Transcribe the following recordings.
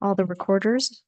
all the recorders.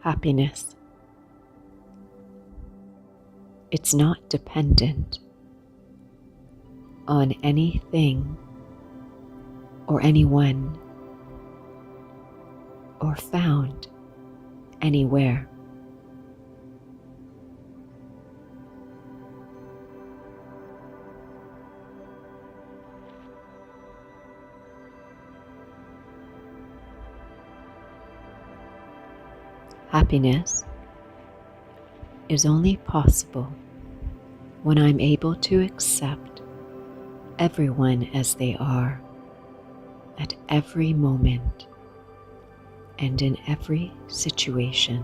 Happiness. It's not dependent on anything or anyone or found anywhere. Happiness is only possible when I'm able to accept everyone as they are at every moment and in every situation.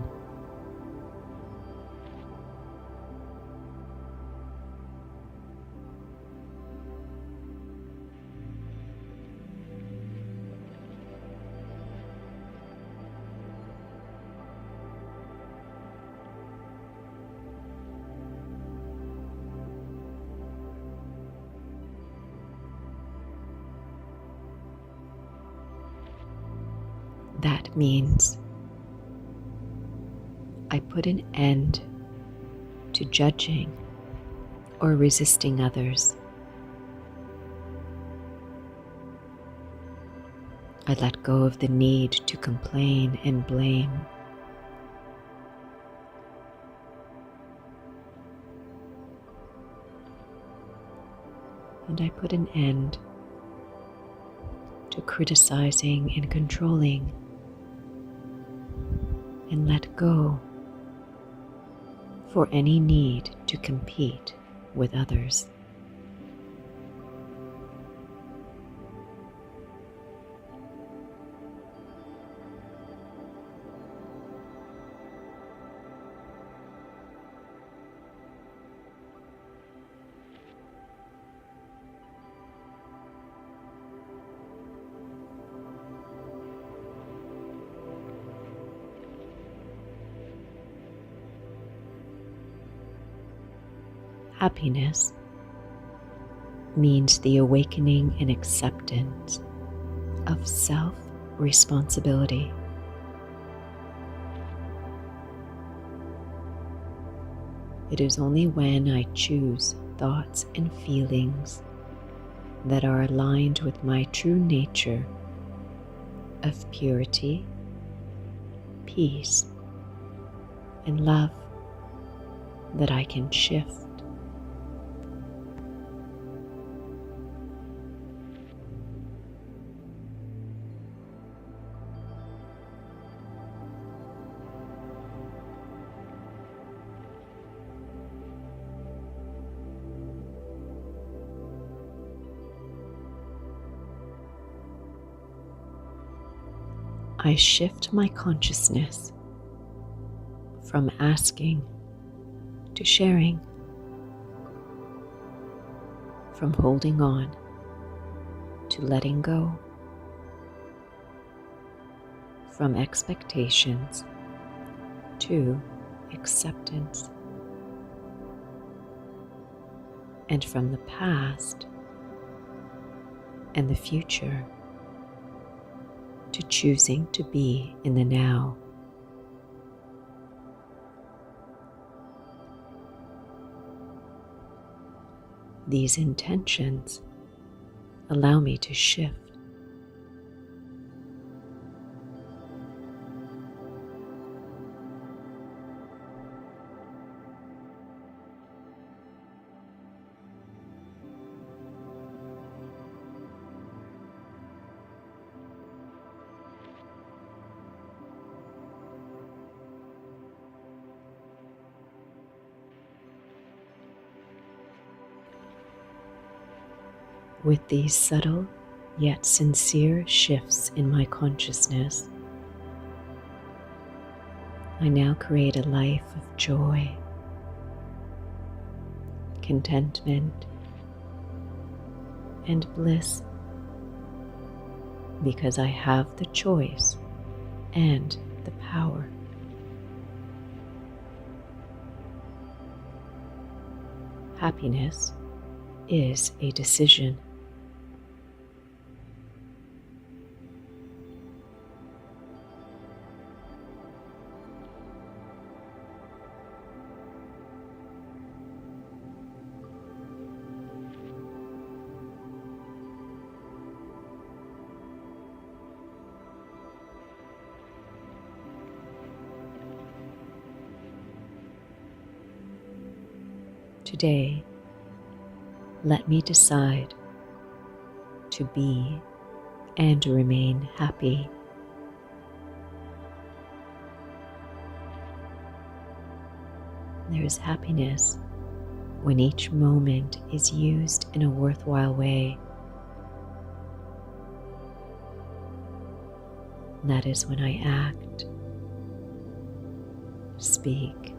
That means I put an end to judging or resisting others. I let go of the need to complain and blame. And I put an end to criticizing and controlling, and let go for any need to compete with others. Happiness means the awakening and acceptance of self-responsibility. It is only when I choose thoughts and feelings that are aligned with my true nature of purity, peace, and love that I can shift. I shift my consciousness from asking to sharing, from holding on to letting go, from expectations to acceptance, and from the past and the future to choosing to be in the now. These intentions allow me to shift. With these subtle yet sincere shifts in my consciousness, I now create a life of joy, contentment, and bliss because I have the choice and the power. Happiness is a decision. Today, let me decide to be and remain happy. There is happiness when each moment is used in a worthwhile way. That is when I act, speak,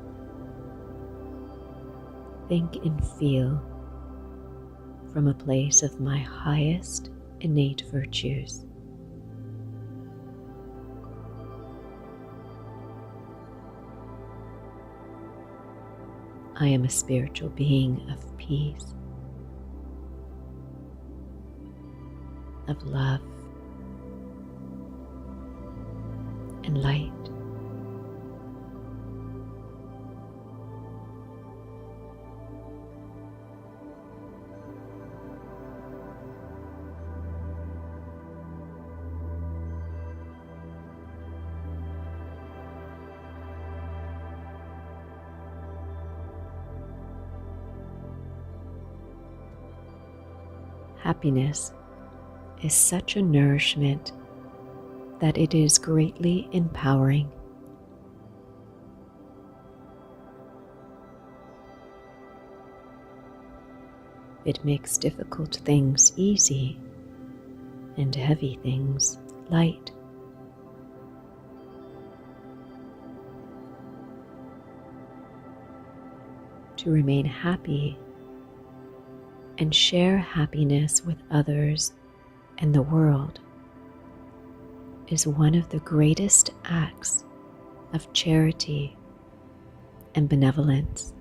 think, and feel from a place of my highest innate virtues. I am a spiritual being of peace, of love, and light. Happiness is such a nourishment that it is greatly empowering. It makes difficult things easy and heavy things light. To remain happy and share happiness with others and the world is one of the greatest acts of charity and benevolence.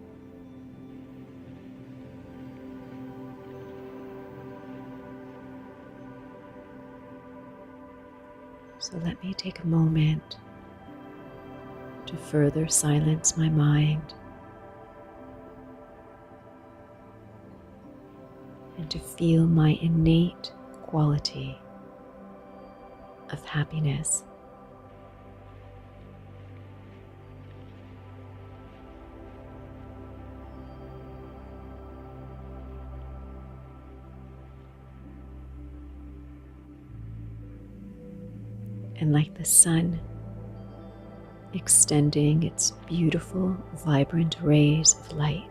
So let me take a moment to further silence my mind and to feel my innate quality of happiness. And like the sun extending its beautiful, vibrant rays of light,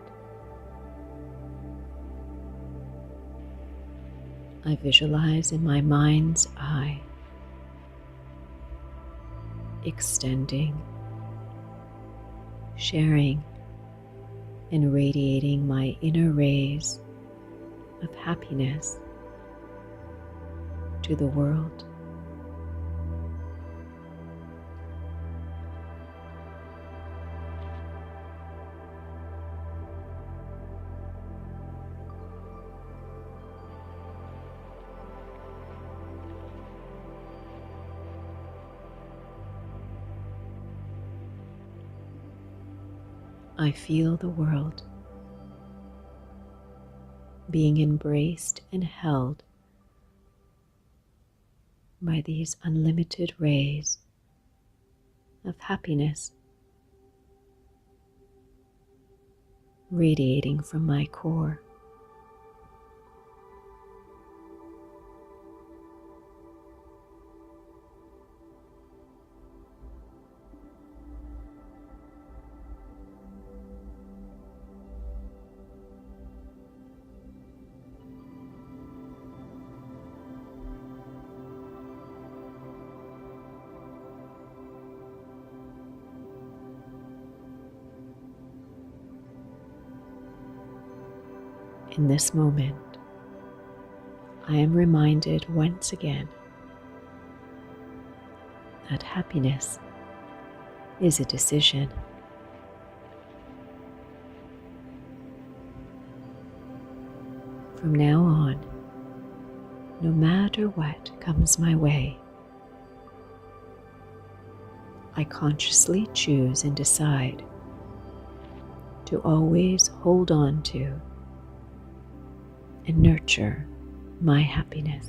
I visualize in my mind's eye, extending, sharing, and radiating my inner rays of happiness to the world. I feel the world being embraced and held by these unlimited rays of happiness, radiating from my core. In this moment, I am reminded once again that happiness is a decision. From now on, no matter what comes my way, I consciously choose and decide to always hold on to and nurture my happiness.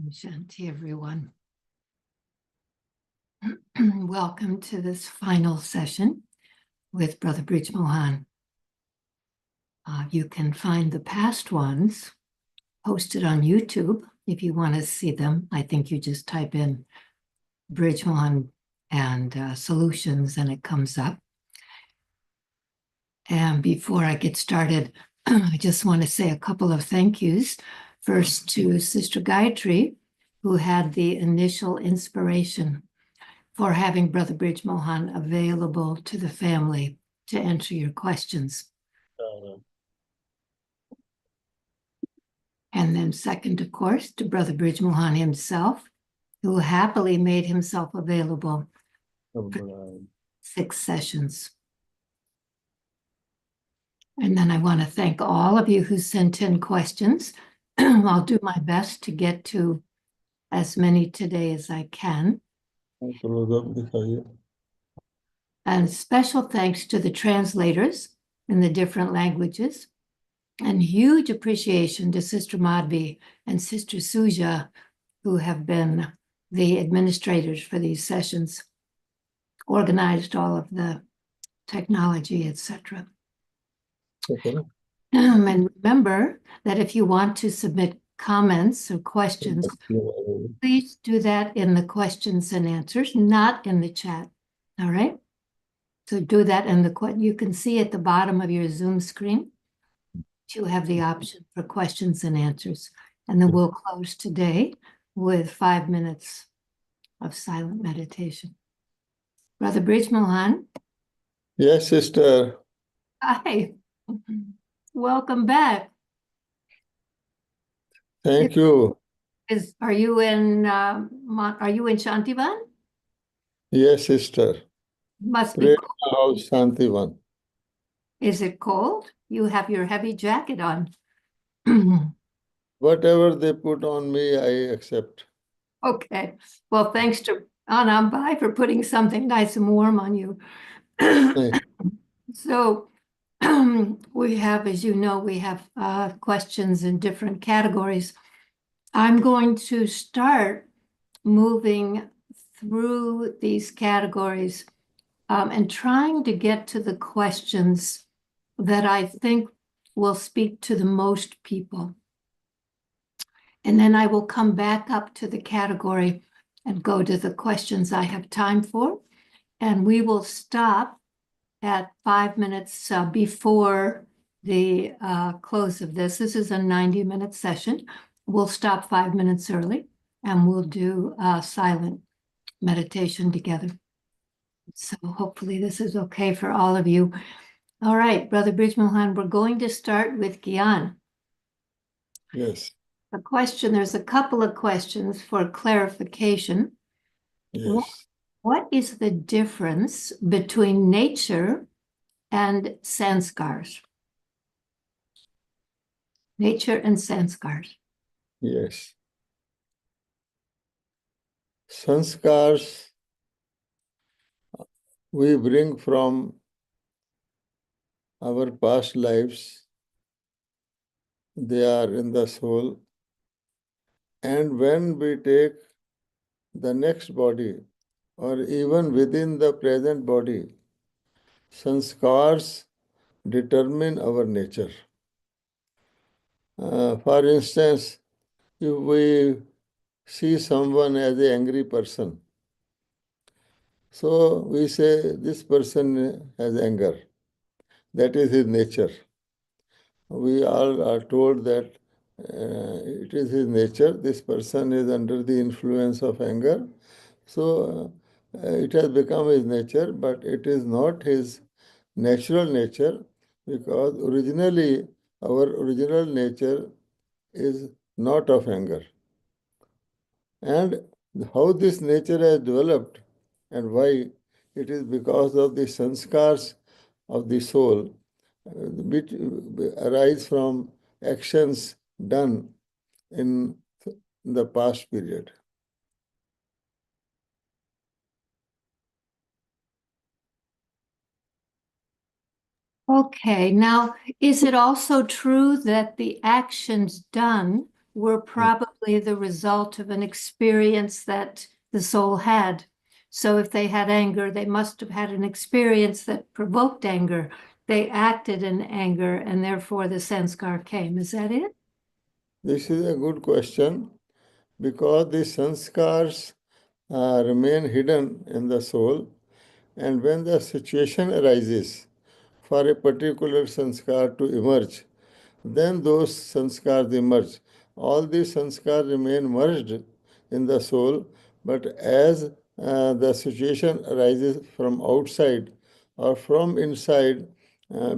Shanti, everyone. Welcome to this final session with Brother Brij Mohan. You can find the past ones posted on YouTube if you want to see them. I think you just type in Brij Mohan and solutions and it comes up. And before I get started, I just want to say a couple of thank yous. First to Sister Gayatri, who had the initial inspiration for having Brother Brij Mohan available to the family to answer your questions. And then second, of course, to Brother Brij Mohan himself, who happily made himself available for 6 sessions. And then I want to thank all of you who sent in questions. I'll do my best to get to as many today as I can. And special thanks to the translators in the different languages. And huge appreciation to Sister Madhvi and Sister Suja, who have been the administrators for these sessions, organized all of the technology, etc. And remember that if you want to submit comments or questions, please do that in the questions and answers, not in the chat. All right? So do that in the you can see at the bottom of your Zoom screen, you have the option for questions and answers. And then we'll close today with 5 minutes of silent meditation. Brother Brij Mohan. Yes, sister. Hi. Welcome back. Thank you. Are you in Shantivan? Yes, sister. Must be cold. House Shantivan. Is it cold? You have your heavy jacket on. Whatever they put on me, I accept. Okay. Well, thanks to Anambai for putting something nice and warm on you. So we have, as you know, we have questions in different categories. I'm going to start moving through these categories and trying to get to the questions that I think will speak to the most people. And then I will come back up to the category and go to the questions I have time for. And we will stop at 5 minutes before the close of this. This is a 90-minute session. We'll stop 5 minutes early and we'll do silent meditation together. So hopefully this is okay for all of you. All right, Brother Brij Mohan, we're going to start with Gyan. Yes. There's a couple of questions for clarification. Yes. What is the difference between nature and sanskars? Nature and sanskars. Yes. Sanskars we bring from our past lives. They are in the soul. And when we take the next body, or even within the present body, sanskars determine our nature. For instance, if we see someone as an angry person, so we say this person has anger. That is his nature. We all are told that it is his nature. This person is under the influence of anger. So it has become his nature, but it is not his natural nature, because originally our original nature is not of anger. And how this nature has developed and why, it is because of the sanskars of the soul, which arise from actions done in the past period. Okay, now, is it also true that the actions done were probably the result of an experience that the soul had. So if they had anger, they must have had an experience that provoked anger. They acted in anger, and therefore the sanskar came. Is that it? This is a good question because the sanskars remain hidden in the soul, and when the situation arises for a particular sanskar to emerge, then those sanskars emerge. All these sanskars remain merged in the soul, but as the situation arises from outside or from inside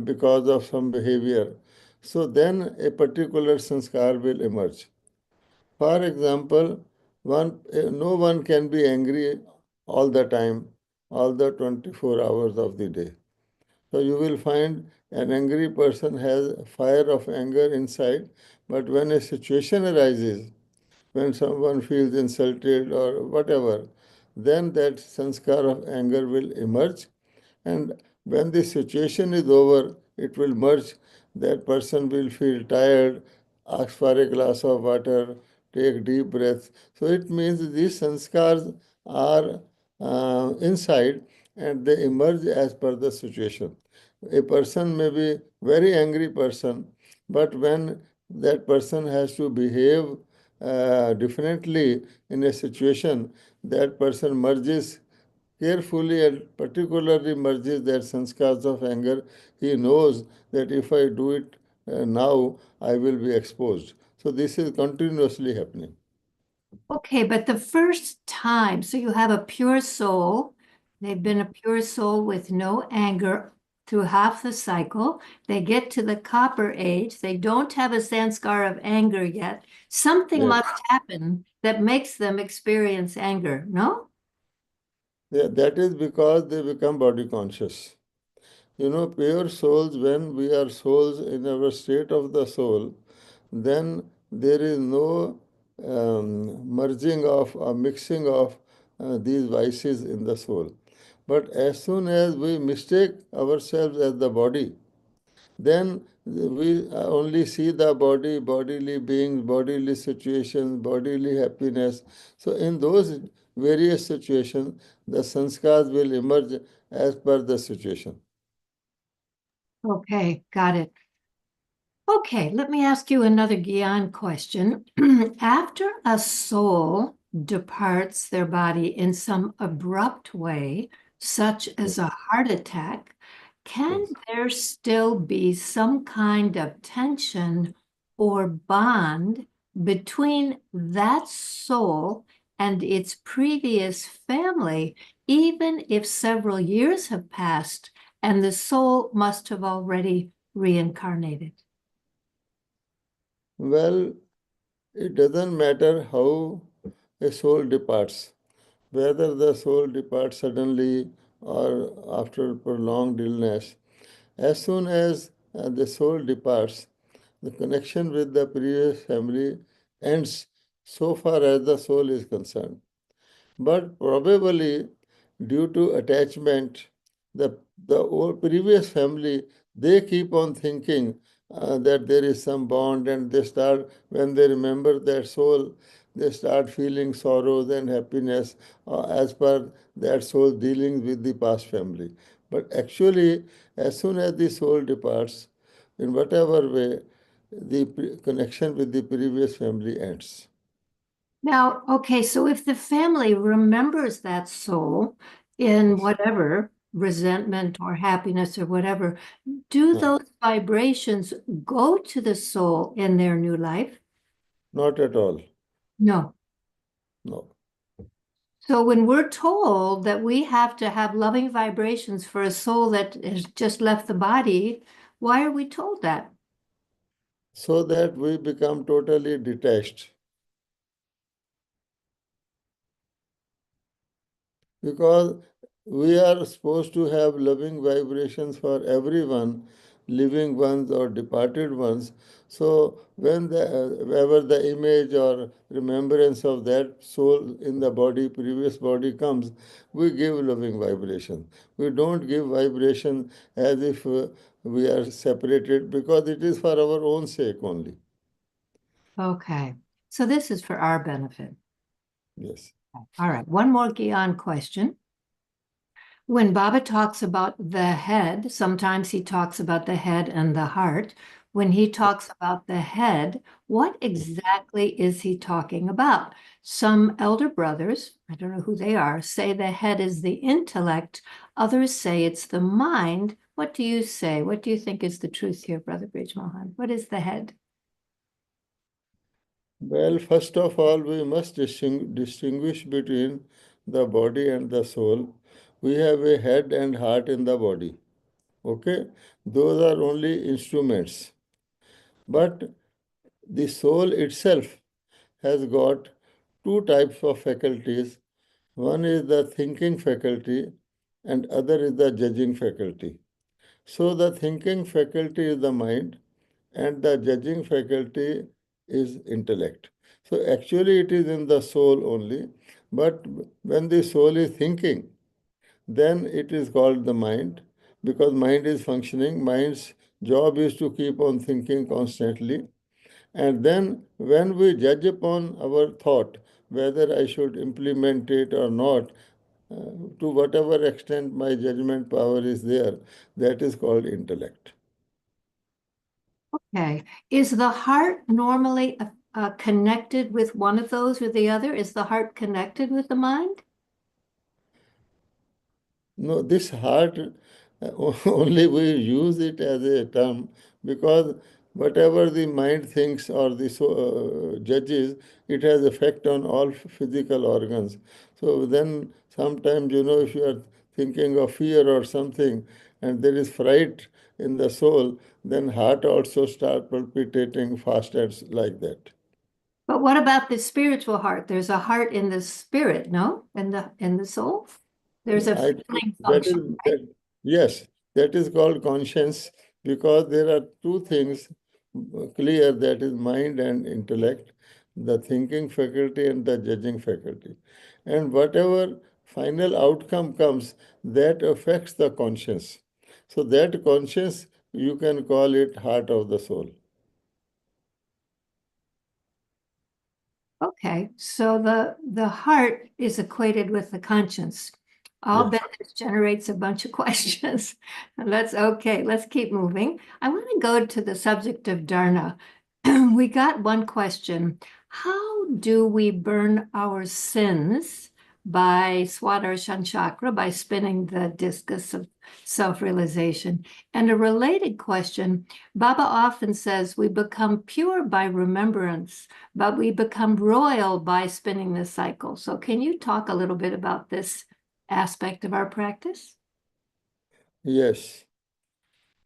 because of some behavior, so then a particular sanskar will emerge. For example, no one can be angry all the time, all the 24 hours of the day. So you will find an angry person has fire of anger inside, but when a situation arises, when someone feels insulted or whatever, then that sanskar of anger will emerge, and when the situation is over, it will merge. That person will feel tired, ask for a glass of water, take deep breath. So it means these sanskars are inside and they emerge as per the situation. A person may be very angry person, but when that person has to behave differently in a situation, that person merges carefully and particularly merges that sanskars of anger. He knows that if I do it now, I will be exposed. So this is continuously happening. Okay, but the first time, so you have a pure soul, they've been a pure soul with no anger through half the cycle. They get to the copper age, they don't have a sanskar of anger yet. Something Yes. must happen that makes them experience anger, no? Yeah, that is because they become body conscious. You know, pure souls, when we are souls in our state of the soul, then there is no merging of or mixing of these vices in the soul. But as soon as we mistake ourselves as the body, then we only see the body, bodily beings, bodily situations, bodily happiness. So in those various situations, the sanskars will emerge as per the situation. Okay, got it. Okay, let me ask you another Gyan question. After a soul departs their body in some abrupt way, such as a heart attack, can Yes. there still be some kind of tension or bond between that soul and its previous family, even if several years have passed and the soul must have already reincarnated? Well, it doesn't matter how a soul departs, whether the soul departs suddenly or after prolonged illness. As soon as the soul departs, the connection with the previous family ends so far as the soul is concerned. But probably due to attachment, the old previous family, they keep on thinking that there is some bond, and they start, when they remember their soul, they start feeling sorrows and happiness as per that soul dealing with the past family. But actually, as soon as the soul departs, in whatever way, the connection with the previous family ends. Now, okay, so if the family remembers that soul in Yes. whatever resentment or happiness or whatever, do No, those vibrations go to the soul in their new life? not at all. No. No. So when we're told that we have to have loving vibrations for a soul that has just left the body, why are we told that? So that we become totally detached. Because we are supposed to have loving vibrations for everyone, living ones or departed ones. So when whenever the image or remembrance of that soul in the body, previous body comes, we give loving vibration. We don't give vibration as if we are separated because it is for our own sake only. Okay. So this is for our benefit. Yes. All right, one more Gyan question. When Baba talks about the head, sometimes he talks about the head and the heart. When he talks about the head, what exactly is he talking about? Some elder brothers, I don't know who they are, say the head is the intellect. Others say it's the mind. What do you say? What do you think is the truth here, Brother Brij Mohan? What is the head? Well, first of all, we must distinguish between the body and the soul. We have a head and heart in the body. Okay? Those are only instruments. But the soul itself has got two types of faculties. One is the thinking faculty and other is the judging faculty. So the thinking faculty is the mind and the judging faculty is intellect. So actually it is in the soul only, but when the soul is thinking, then it is called the mind because mind is functioning. Mind's job is to keep on thinking constantly. And then when we judge upon our thought, whether I should implement it or not, to whatever extent my judgment power is there, that is called intellect. Okay. Is the heart normally connected with one of those or the other? Is the heart connected with the mind? No, this heart, only we use it as a term because whatever the mind thinks or the judges, it has effect on all physical organs. So then sometimes, if you are thinking of fear or something and there is fright in the soul, then heart also start palpitating fast and like that. But what about the spiritual heart? There's a heart in the spirit, no? In the soul? There's a I feeling that is function, right? that yes, that is called conscience because there are two things clear, that is mind and intellect, the thinking faculty and the judging faculty. And whatever final outcome comes, that affects the conscience. So that conscience you can call it heart of the soul. Okay, so the heart is equated with the conscience. I'll Yes. bet this generates a bunch of questions. Let's keep moving. I want to go to the subject of dharna. We got one question. How do we burn our sins by Swadarshana chakra, by spinning the discus of self-realization? And a related question, Baba often says we become pure by remembrance, but we become royal by spinning the cycle. So can you talk a little bit about this aspect of our practice? Yes.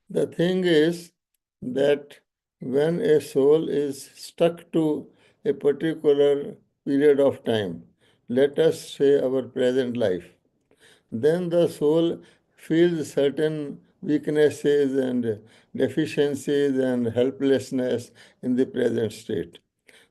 The thing is that when a soul is stuck to a particular period of time, let us say our present life, then the soul feels certain weaknesses and deficiencies and helplessness in the present state.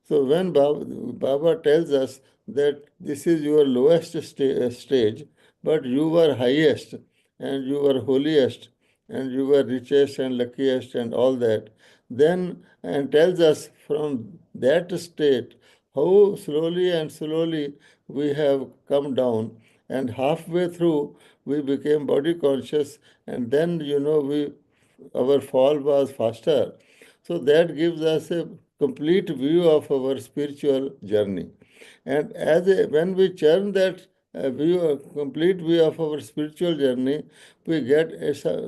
So when Baba tells us that this is your lowest stage, but you were highest and you were holiest and you were richest and luckiest and all that, then and tells us from that state how slowly and slowly we have come down, and halfway through we became body conscious, and then we our fall was faster. So that gives us a complete view of our spiritual journey. And when we churn that complete view of our spiritual journey, we get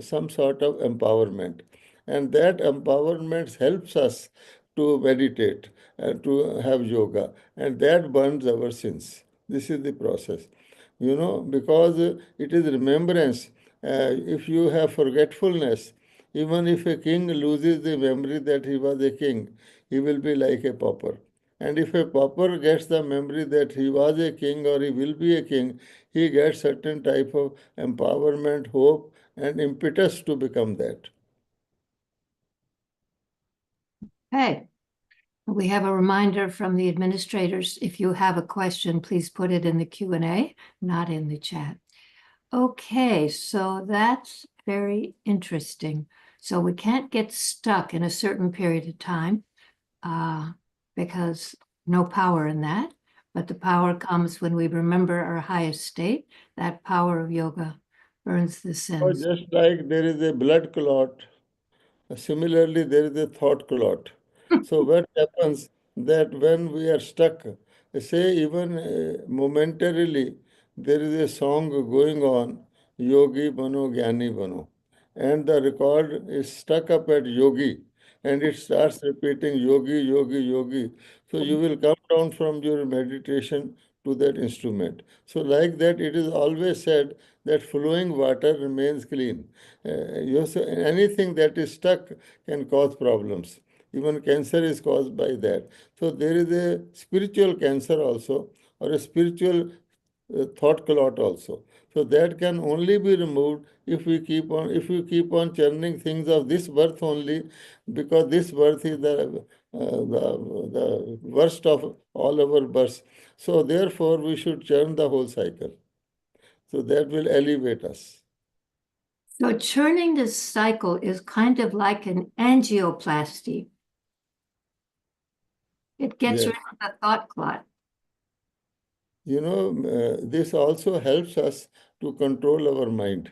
some sort of empowerment. And that empowerment helps us to meditate and to have yoga. And that burns our sins. This is the process. Because it is remembrance. If you have forgetfulness, even if a king loses the memory that he was a king, he will be like a pauper. And if a pauper gets the memory that he was a king or he will be a king, he gets certain type of empowerment, hope, and impetus to become that. Hey, we have a reminder from the administrators. If you have a question, please put it in the Q&A, not in the chat. Okay, so that's very interesting. So we can't get stuck in a certain period of time because no power in that, but the power comes when we remember our highest state. That power of yoga burns the Or sins. just like there is a blood clot, similarly, there is a thought clot. So what happens that when we are stuck, say even momentarily, there is a song going on, Yogi Bano, Gyani Bano, and the record is stuck up at Yogi, and it starts repeating Yogi, Yogi, Yogi. So you will come down from your meditation to that instrument. So like that, it is always said that flowing water remains clean. Anything that is stuck can cause problems. Even cancer is caused by that. So there is a spiritual cancer also, or a spiritual thought clot also. So that can only be removed if we keep on churning things of this birth only, because this birth is the worst of all our births. So therefore, we should churn the whole cycle. So that will elevate us. So churning this cycle is kind of like an angioplasty. It gets rid Yes. of the thought clot. This also helps us to control our mind,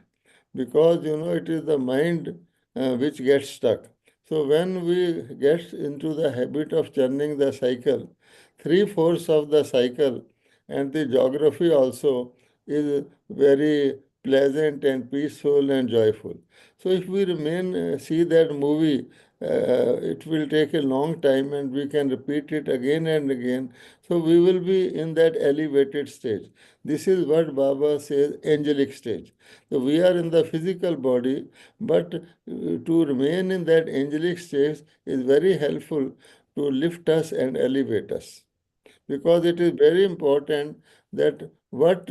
because it is the mind which gets stuck. So when we get into the habit of churning the cycle, three-fourths of the cycle and the geography also is very pleasant and peaceful and joyful. So if we see that movie, it will take a long time and we can repeat it again and again. So we will be in that elevated stage. This is what Baba says, angelic stage. So we are in the physical body, but to remain in that angelic stage is very helpful to lift us and elevate us, because it is very important that what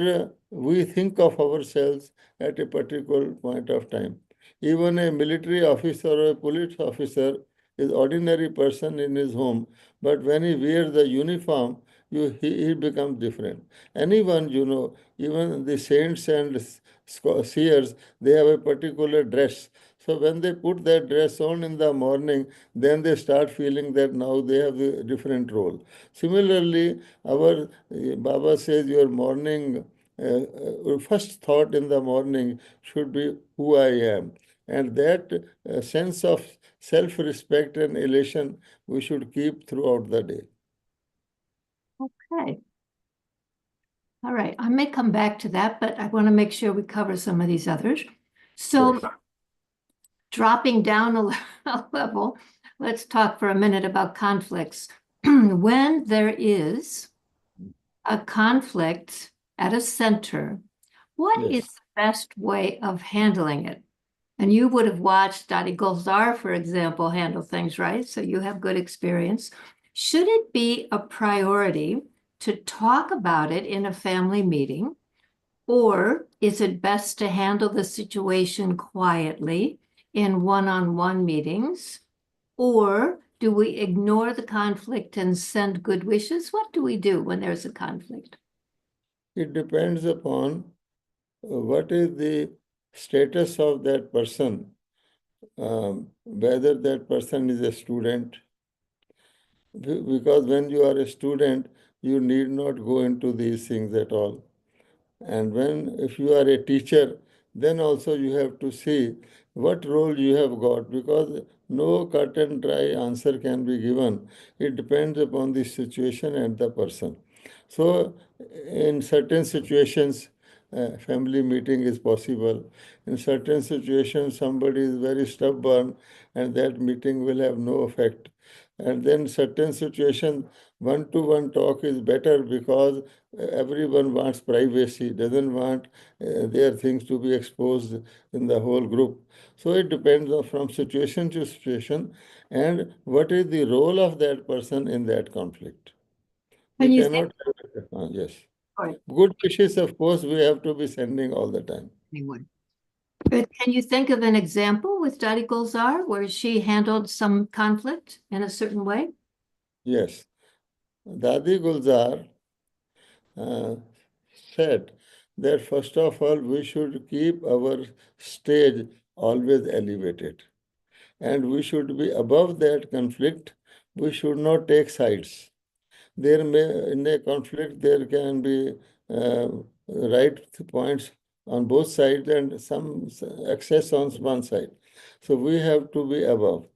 we think of ourselves at a particular point of time. Even a military officer or a police officer is ordinary person in his home, but when he wears the uniform, he becomes different. Anyone, even the saints and seers, they have a particular dress. So when they put that dress on in the morning, then they start feeling that now they have a different role. Similarly, our Baba says your morning, first thought in the morning should be who I am. And that sense of self-respect and elation we should keep throughout the day. Okay. All right. I may come back to that, but I want to make sure we cover some of these others. So Yes. dropping down a level, let's talk for a minute about conflicts. When there is a conflict at a center, what is Yes. the best way of handling it? And you would have watched Dadi Gulzar, for example, handle things, right? So you have good experience. Should it be a priority to talk about it in a family meeting? Or is it best to handle the situation quietly in one-on-one meetings? Or do we ignore the conflict and send good wishes? What do we do when there's a conflict? It depends upon what is the status of that person, whether that person is a student. Because when you are a student, you need not go into these things at all. And if you are a teacher, then also you have to see what role you have got, because no cut and dry answer can be given. It depends upon the situation and the person. So, in certain situations, family meeting is possible. In certain situations, somebody is very stubborn and that meeting will have no effect. And then certain situations, one-to-one talk is better, because everyone wants privacy, doesn't want their things to be exposed in the whole group. So it depends from situation to situation and what is the role of that person in that conflict. Can We you think, cannot yes. or Good wishes, of course, we have to be sending all the time. anyone? But can you think of an example with Dadi Gulzar where she handled some conflict in a certain way? Yes. Dadi Gulzar uh, said that first of all, we should keep our stage always elevated, and we should be above that conflict. We should not take sides. There may, in a conflict, there can be right points on both sides and some excess on one side. So we have to be above.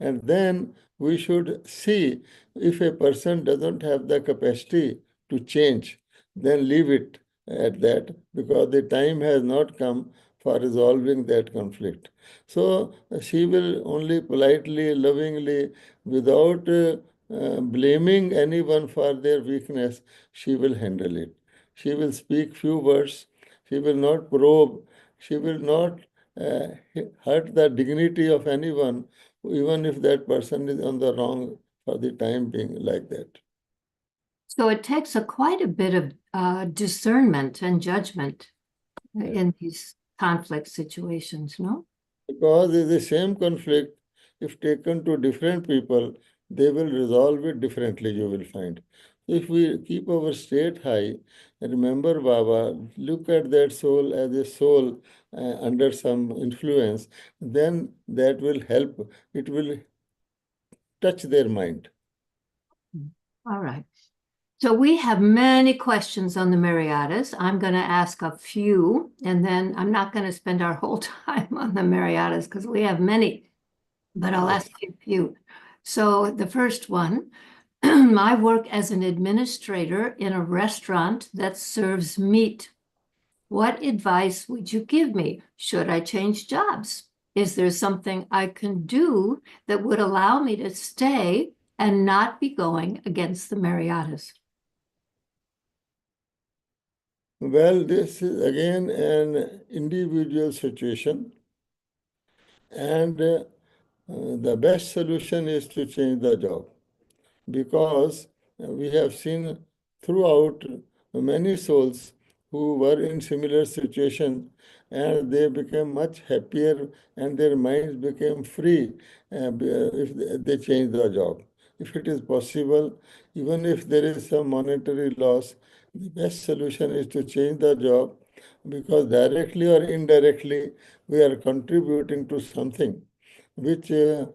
And then we should see if a person doesn't have the capacity to change, then leave it at that because the time has not come for resolving that conflict. So she will only politely, lovingly, without blaming anyone for their weakness, she will handle it. She will speak few words. She will not probe. She will not uh, hurt the dignity of anyone, even if that person is on the wrong for the time being like that. So it takes quite a bit of discernment and judgment in these conflict situations, no? Because it's the same conflict, if taken to different people, they will resolve it differently, you will find. If we keep our state high, and remember Baba, look at that soul as a soul under some influence, then that will help. It will touch their mind. All right. So we have many questions on the Mariatas. I'm going to ask a few, and then I'm not going to spend our whole time on the Mariatas because we have many, but I'll ask you a few. So the first one, I work as an administrator in a restaurant that serves meat. What advice would you give me? Should I change jobs? Is there something I can do that would allow me to stay and not be going against the Mariatas? Well, this is again an individual situation, and the best solution is to change the job because we have seen throughout many souls who were in similar situation and they became much happier and their minds became free if they change the job. If it is possible, even if there is some monetary loss, the best solution is to change the job because directly or indirectly we are contributing to something which is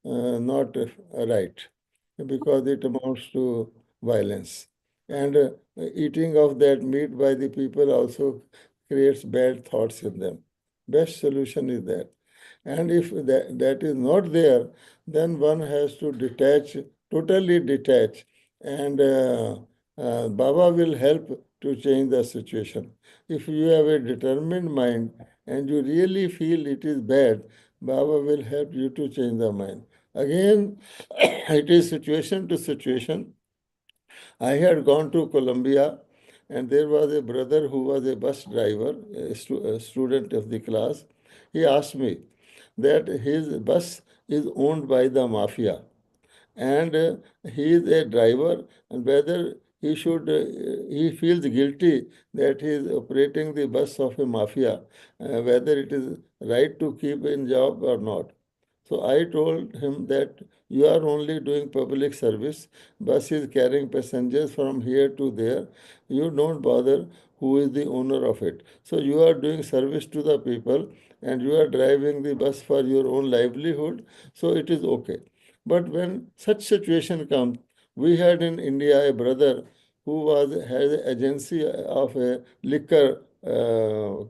not right because it amounts to violence. And eating of that meat by the people also creates bad thoughts in them. Best solution is that. And if that is not there, then one has to detach, totally detach, and Baba will help to change the situation. If you have a determined mind and you really feel it is bad, Baba will help you to change the mind. Again, it is situation to situation. I had gone to Colombia, and there was a brother who was a bus driver, a student of the class. He asked me that his bus is owned by the mafia and he is a driver and whether he feels guilty that he is operating the bus of a mafia, whether it is right to keep in job or not. So I told him that you are only doing public service. Bus is carrying passengers from here to there. You don't bother who is the owner of it. So you are doing service to the people and you are driving the bus for your own livelihood. So it is okay. But when such situation comes, we had in India a brother who had an agency of a liquor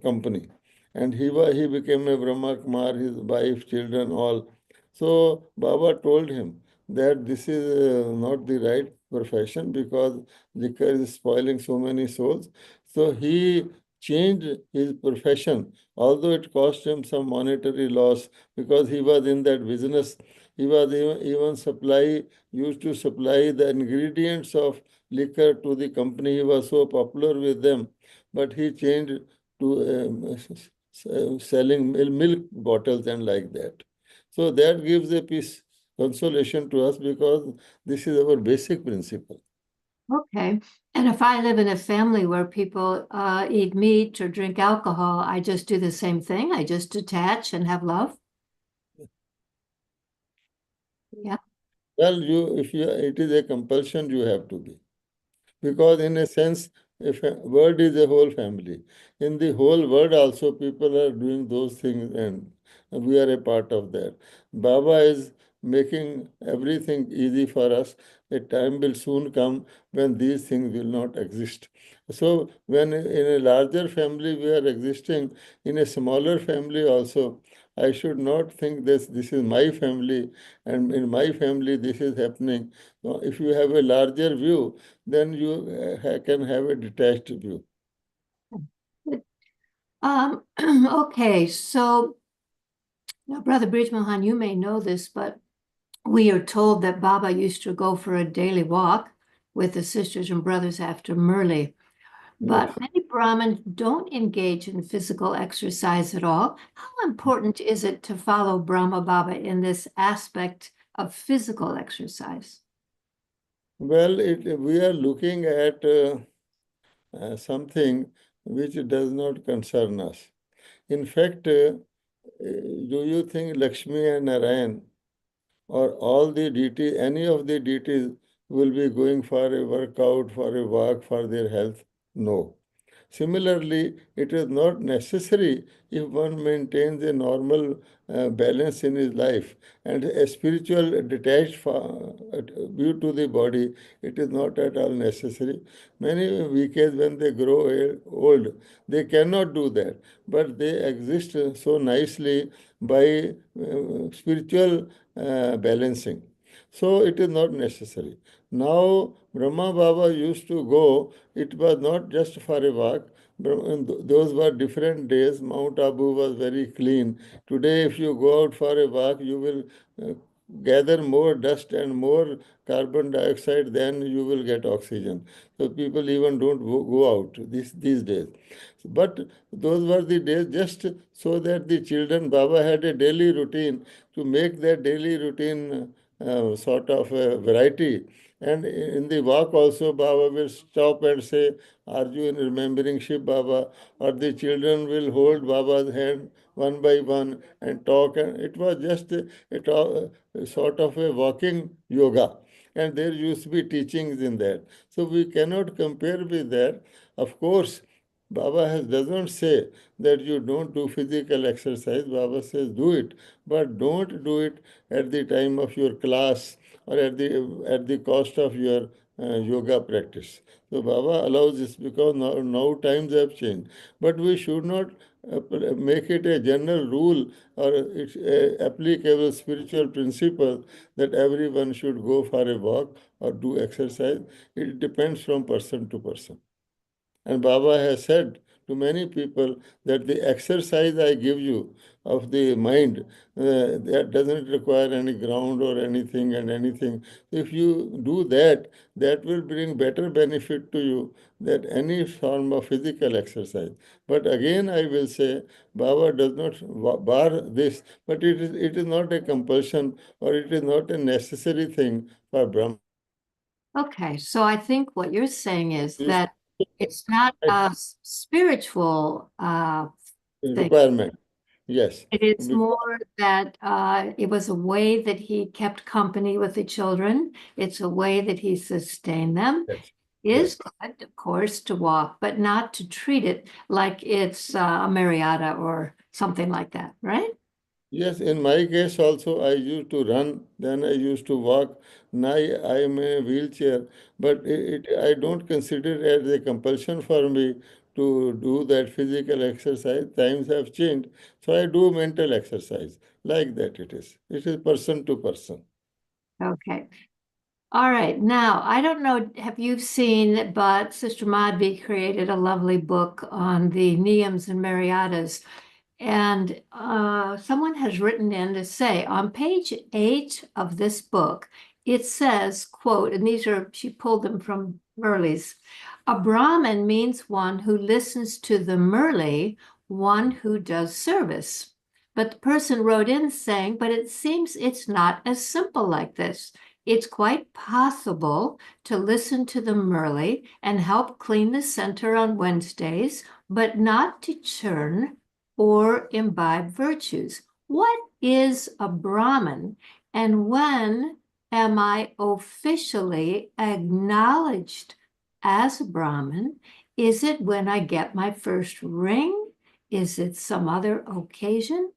company, and he became a Brahma Kumar, his wife, children, all. So Baba told him that this is not the right profession because liquor is spoiling so many souls. So he changed his profession, although it cost him some monetary loss because he was in that business. He was even used to supply the ingredients of liquor to the company. He was so popular with them, but he changed to selling milk bottles and like that. So that gives a peace, consolation to us because this is our basic principle. Okay. And if I live in a family where people eat meat or drink alcohol, I just do the same thing. I just detach and have love. Yeah. Well, it is a compulsion, you have to be. Because in a sense, if a world is a whole family, in the whole world also people are doing those things and we are a part of that. Baba is making everything easy for us. A time will soon come when these things will not exist. So when in a larger family we are existing, in a smaller family also, I should not think this is my family and in my family this is happening. So if you have a larger view, then you can have a detached view. Okay, so now, Brother Brij Mohan, you may know this, but we are told that Baba used to go for a daily walk with the sisters and brothers after Murli. But Yes. many Brahmins don't engage in physical exercise at all. How important is it to follow Brahma Baba in this aspect of physical exercise? Well, we are looking at something which does not concern us. In fact, do you think Lakshmi and Narayan or all the deities, any of the deities will be going for a workout, for a walk, for their health? No. Similarly, it is not necessary if one maintains a normal balance in his life and a spiritual detached view to the body, it is not at all necessary. Many VKs, when they grow old, they cannot do that, but they exist so nicely by spiritual balancing. So it is not necessary. Now, Brahma Baba used to go, it was not just for a walk. Those were different days. Mount Abu was very clean. Today, if you go out for a walk, you will gather more dust and more carbon dioxide than you will get oxygen. So people even don't go out these days. But those were the days just so that the children, Baba had a daily routine to make that daily routine sort of a variety. And in the walk also, Baba will stop and say, "Are you in remembering Shiv Baba?" Or the children will hold Baba's hand one by one and talk. And it was just a sort of a walking yoga. And there used to be teachings in that. So we cannot compare with that. Of course, Baba doesn't say that you don't do physical exercise. Baba says do it, but don't do it at the time of your class or at the cost of your yoga practice. So Baba allows this because now times have changed. But we should not make it a general rule or it's a applicable spiritual principle that everyone should go for a walk or do exercise. It depends from person to person. And Baba has said to many people that the exercise I give you of the mind, that doesn't require any ground or anything and anything. If you do that, that will bring better benefit to you than any form of physical exercise. But again, I will say, Baba does not bar this, but it is not a compulsion or it is not a necessary thing for Brahma. Okay, so I think what you're saying is that it's not a spiritual thing. Requirement. Yes. It is more that it was a way that he kept company with the children. It's a way that he sustained them. Yes. Is Yes. good, of course, to walk, but not to treat it like it's a Mariata or something like that, right? Yes, in my case also, I used to run, then I used to walk. Now I am in a wheelchair, but I don't consider it as a compulsion for me to do that physical exercise. Times have changed, so I do mental exercise. Like that it is. It is person to person. Okay. All right. Now, I don't know, have you seen, but Sister Madhvi created a lovely book on the Niyams and Mariatas. And someone has written in to say on page 8 of this book, it says, quote, and these are, she pulled them from Murli's, a Brahmin means one who listens to the Murli, one who does service. But the person wrote in saying, but it seems it's not as simple like this. It's quite possible to listen to the Murli and help clean the center on Wednesdays, but not to churn or imbibe virtues. What is a Brahmin, and when am I officially acknowledged as a Brahmin? Is it when I get my first ring? Is it some other occasion?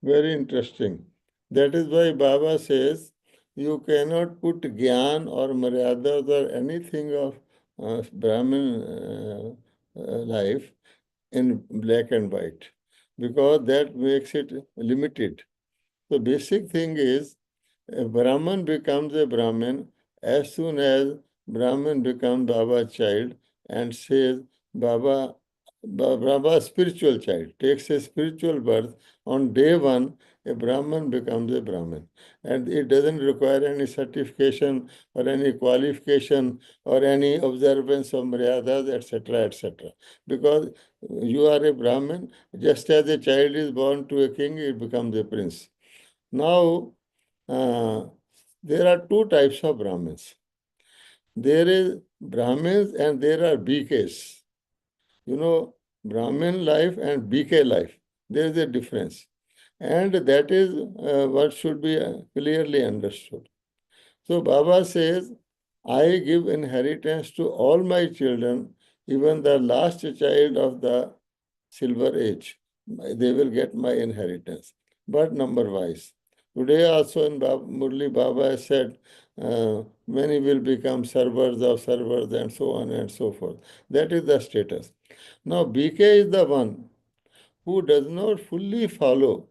Very interesting. That is why Baba says you cannot put Gyan or Maryadas or anything of Brahmin life in black and white, because that makes it limited. The basic thing is a Brahman becomes a Brahmin as soon as Brahmin becomes Baba's child and says, Baba, Baba's spiritual child takes a spiritual birth. On day one, a Brahman becomes a Brahmin. And it doesn't require any certification or any qualification or any observance of Maryadas, etc., etc. Because you are a Brahmin, just as a child is born to a king, it becomes a prince. Now, uh, there are two types of Brahmins. There is Brahmins and there are BKs. You know, Brahmin life and BK life, there is a difference. And that is what should be clearly understood. So Baba says, I give inheritance to all my children, even the last child of the silver age. They will get my inheritance, but number wise. Today also in Murli Baba has said, many will become servers of servers and so on and so forth. That is the status. Now BK is the one who does not fully follow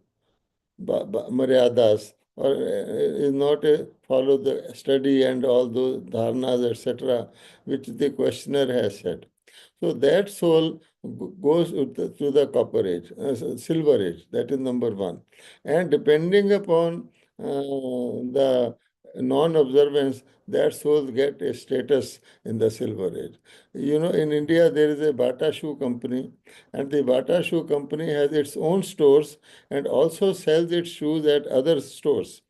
Maryadas or is not follow the study and all those dharnas, etc., which the questioner has said. So that soul goes to the copper age, silver age. That is number one. And depending upon the non-observance, that souls get a status in the silver age. You know, in India there is a Bata shoe company, and the Bata shoe company has its own stores and also sells its shoes at other stores.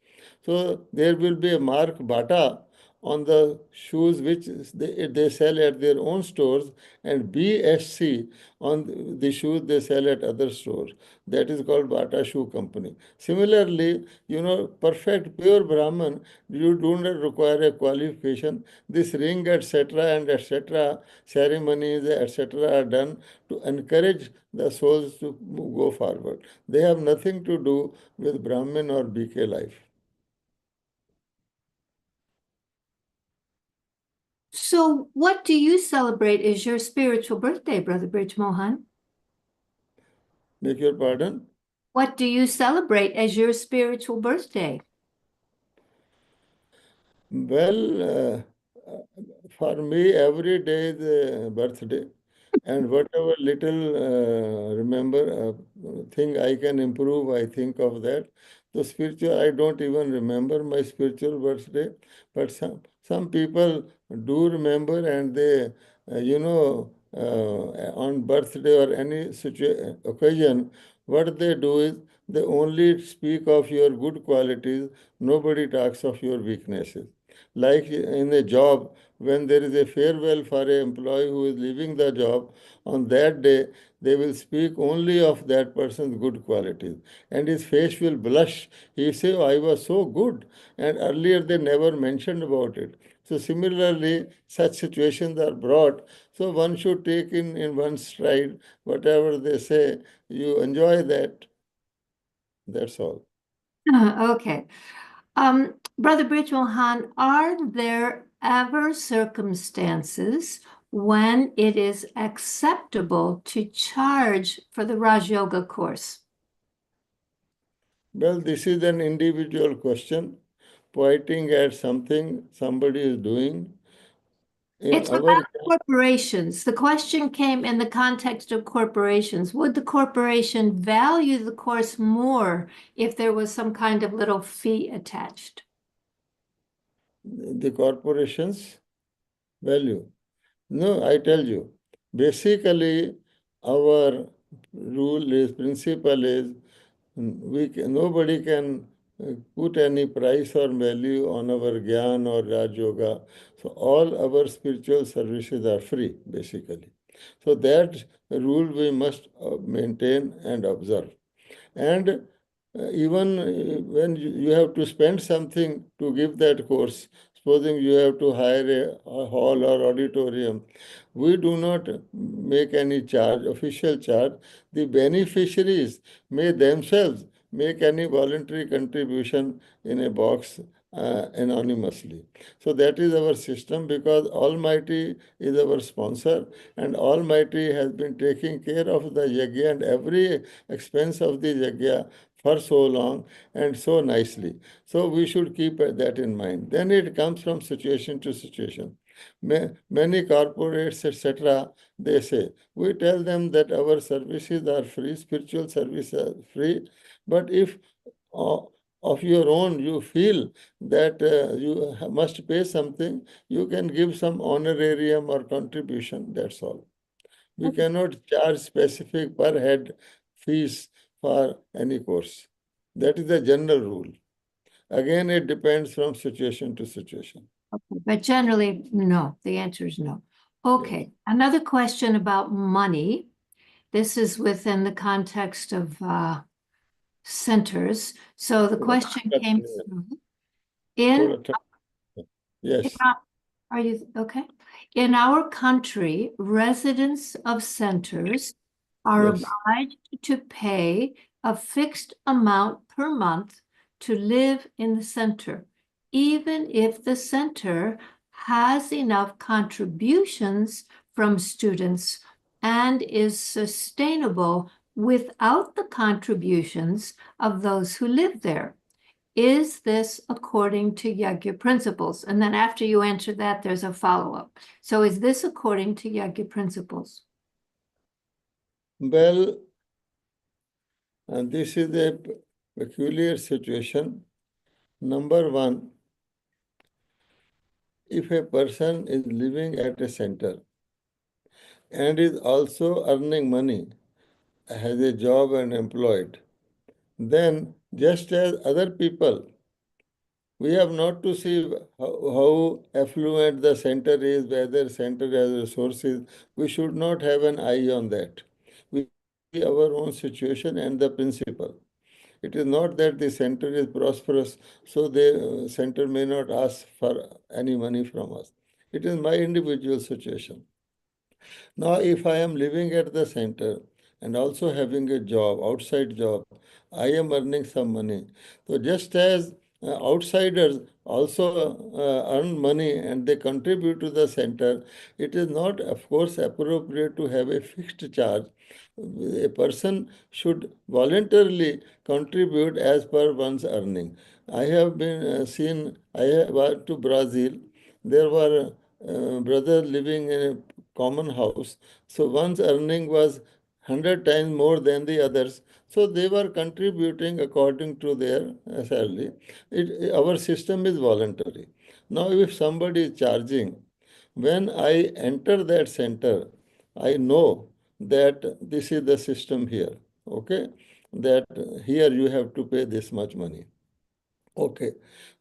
So there will be a mark Bata on the shoes which they sell at their own stores, and BSC on the shoes they sell at other stores. That is called Bata Shoe Company. Similarly, you know, perfect pure Brahman, you do not require a qualification. This ring, etc., and etc., ceremonies, etc., are done to encourage the souls to go forward. They have nothing to do with Brahmin or BK life. So, what do you celebrate as your spiritual birthday, Brother Brij Mohan? Beg your pardon? What do you celebrate as your spiritual birthday? Well, for me, every day is a birthday, and whatever little remember thing I can improve, I think of that. So spiritual, I don't even remember my spiritual birthday, but some people do remember, and they, on birthday or any occasion, what they do is they only speak of your good qualities. Nobody talks of your weaknesses. Like in a job, when there is a farewell for an employee who is leaving the job, on that day they will speak only of that person's good qualities, and his face will blush. He say, "Oh, I was so good," and earlier they never mentioned about it. So similarly, such situations are brought. So one should take in one stride whatever they say. You enjoy that. That's all. Okay. Brother Brij Mohan, are there ever circumstances when it is acceptable to charge for the Raj Yoga course? Well, this is an individual question, pointing at something somebody is doing. In It's our about corporations. The question came in the context of corporations. Would the corporation value the course more if there was some kind of little fee attached? the corporation's value. No, I tell you, basically our rule is, principle is, nobody can put any price or value on our Gyan or Raj Yoga. So all our spiritual services are free, basically. So that rule we must maintain and observe. And even when you have to spend something to give that course, supposing you have to hire a hall or auditorium, we do not make any charge, official charge. The beneficiaries may themselves make any voluntary contribution in a box anonymously. So that is our system, because Almighty is our sponsor, and Almighty has been taking care of the yajna and every expense of the yajna for so long and so nicely. So we should keep that in mind. Then it comes from situation to situation. Many corporates, etc., they say, we tell them that our services are free, spiritual services are free, but if uh, of your own you feel that you must pay something, you can give some honorarium or contribution, that's all. We cannot charge specific per head fees for any course. That is the general rule. Again, it depends from situation to situation. Okay, but generally, no, the answer is no. Okay, another question about money. This is within the context of centers. So the question came through. In, Yes. are you okay? In our country, residents of centers are Yes. obliged to pay a fixed amount per month to live in the center, even if the center has enough contributions from students and is sustainable without the contributions of those who live there. Is this according to Yagya principles? And then after you answer that, there's a follow-up. So is this according to Yagya principles? Well, this is a peculiar situation. Number one, if a person is living at a center and is also earning money, has a job and employed, then just as other people, we have not to see how affluent the center is, whether center has resources. We should not have an eye on that. We see our own situation and the principle. It is not that the center is prosperous, so the center may not ask for any money from us. It is my individual situation. Now, if I am living at the center and also having a job, outside job, I am earning some money. So just as outsiders also earn money and they contribute to the center, it is not, of course, appropriate to have a fixed charge. A person should voluntarily contribute as per one's earning. I have been I have went to Brazil. There were brothers living in a common house. So one's earning was 100 times more than the others. So they were contributing according to their salary. Our system is voluntary. Now, if somebody is charging, when I enter that center, I know that this is the system here. Okay, that here you have to pay this much money. Okay.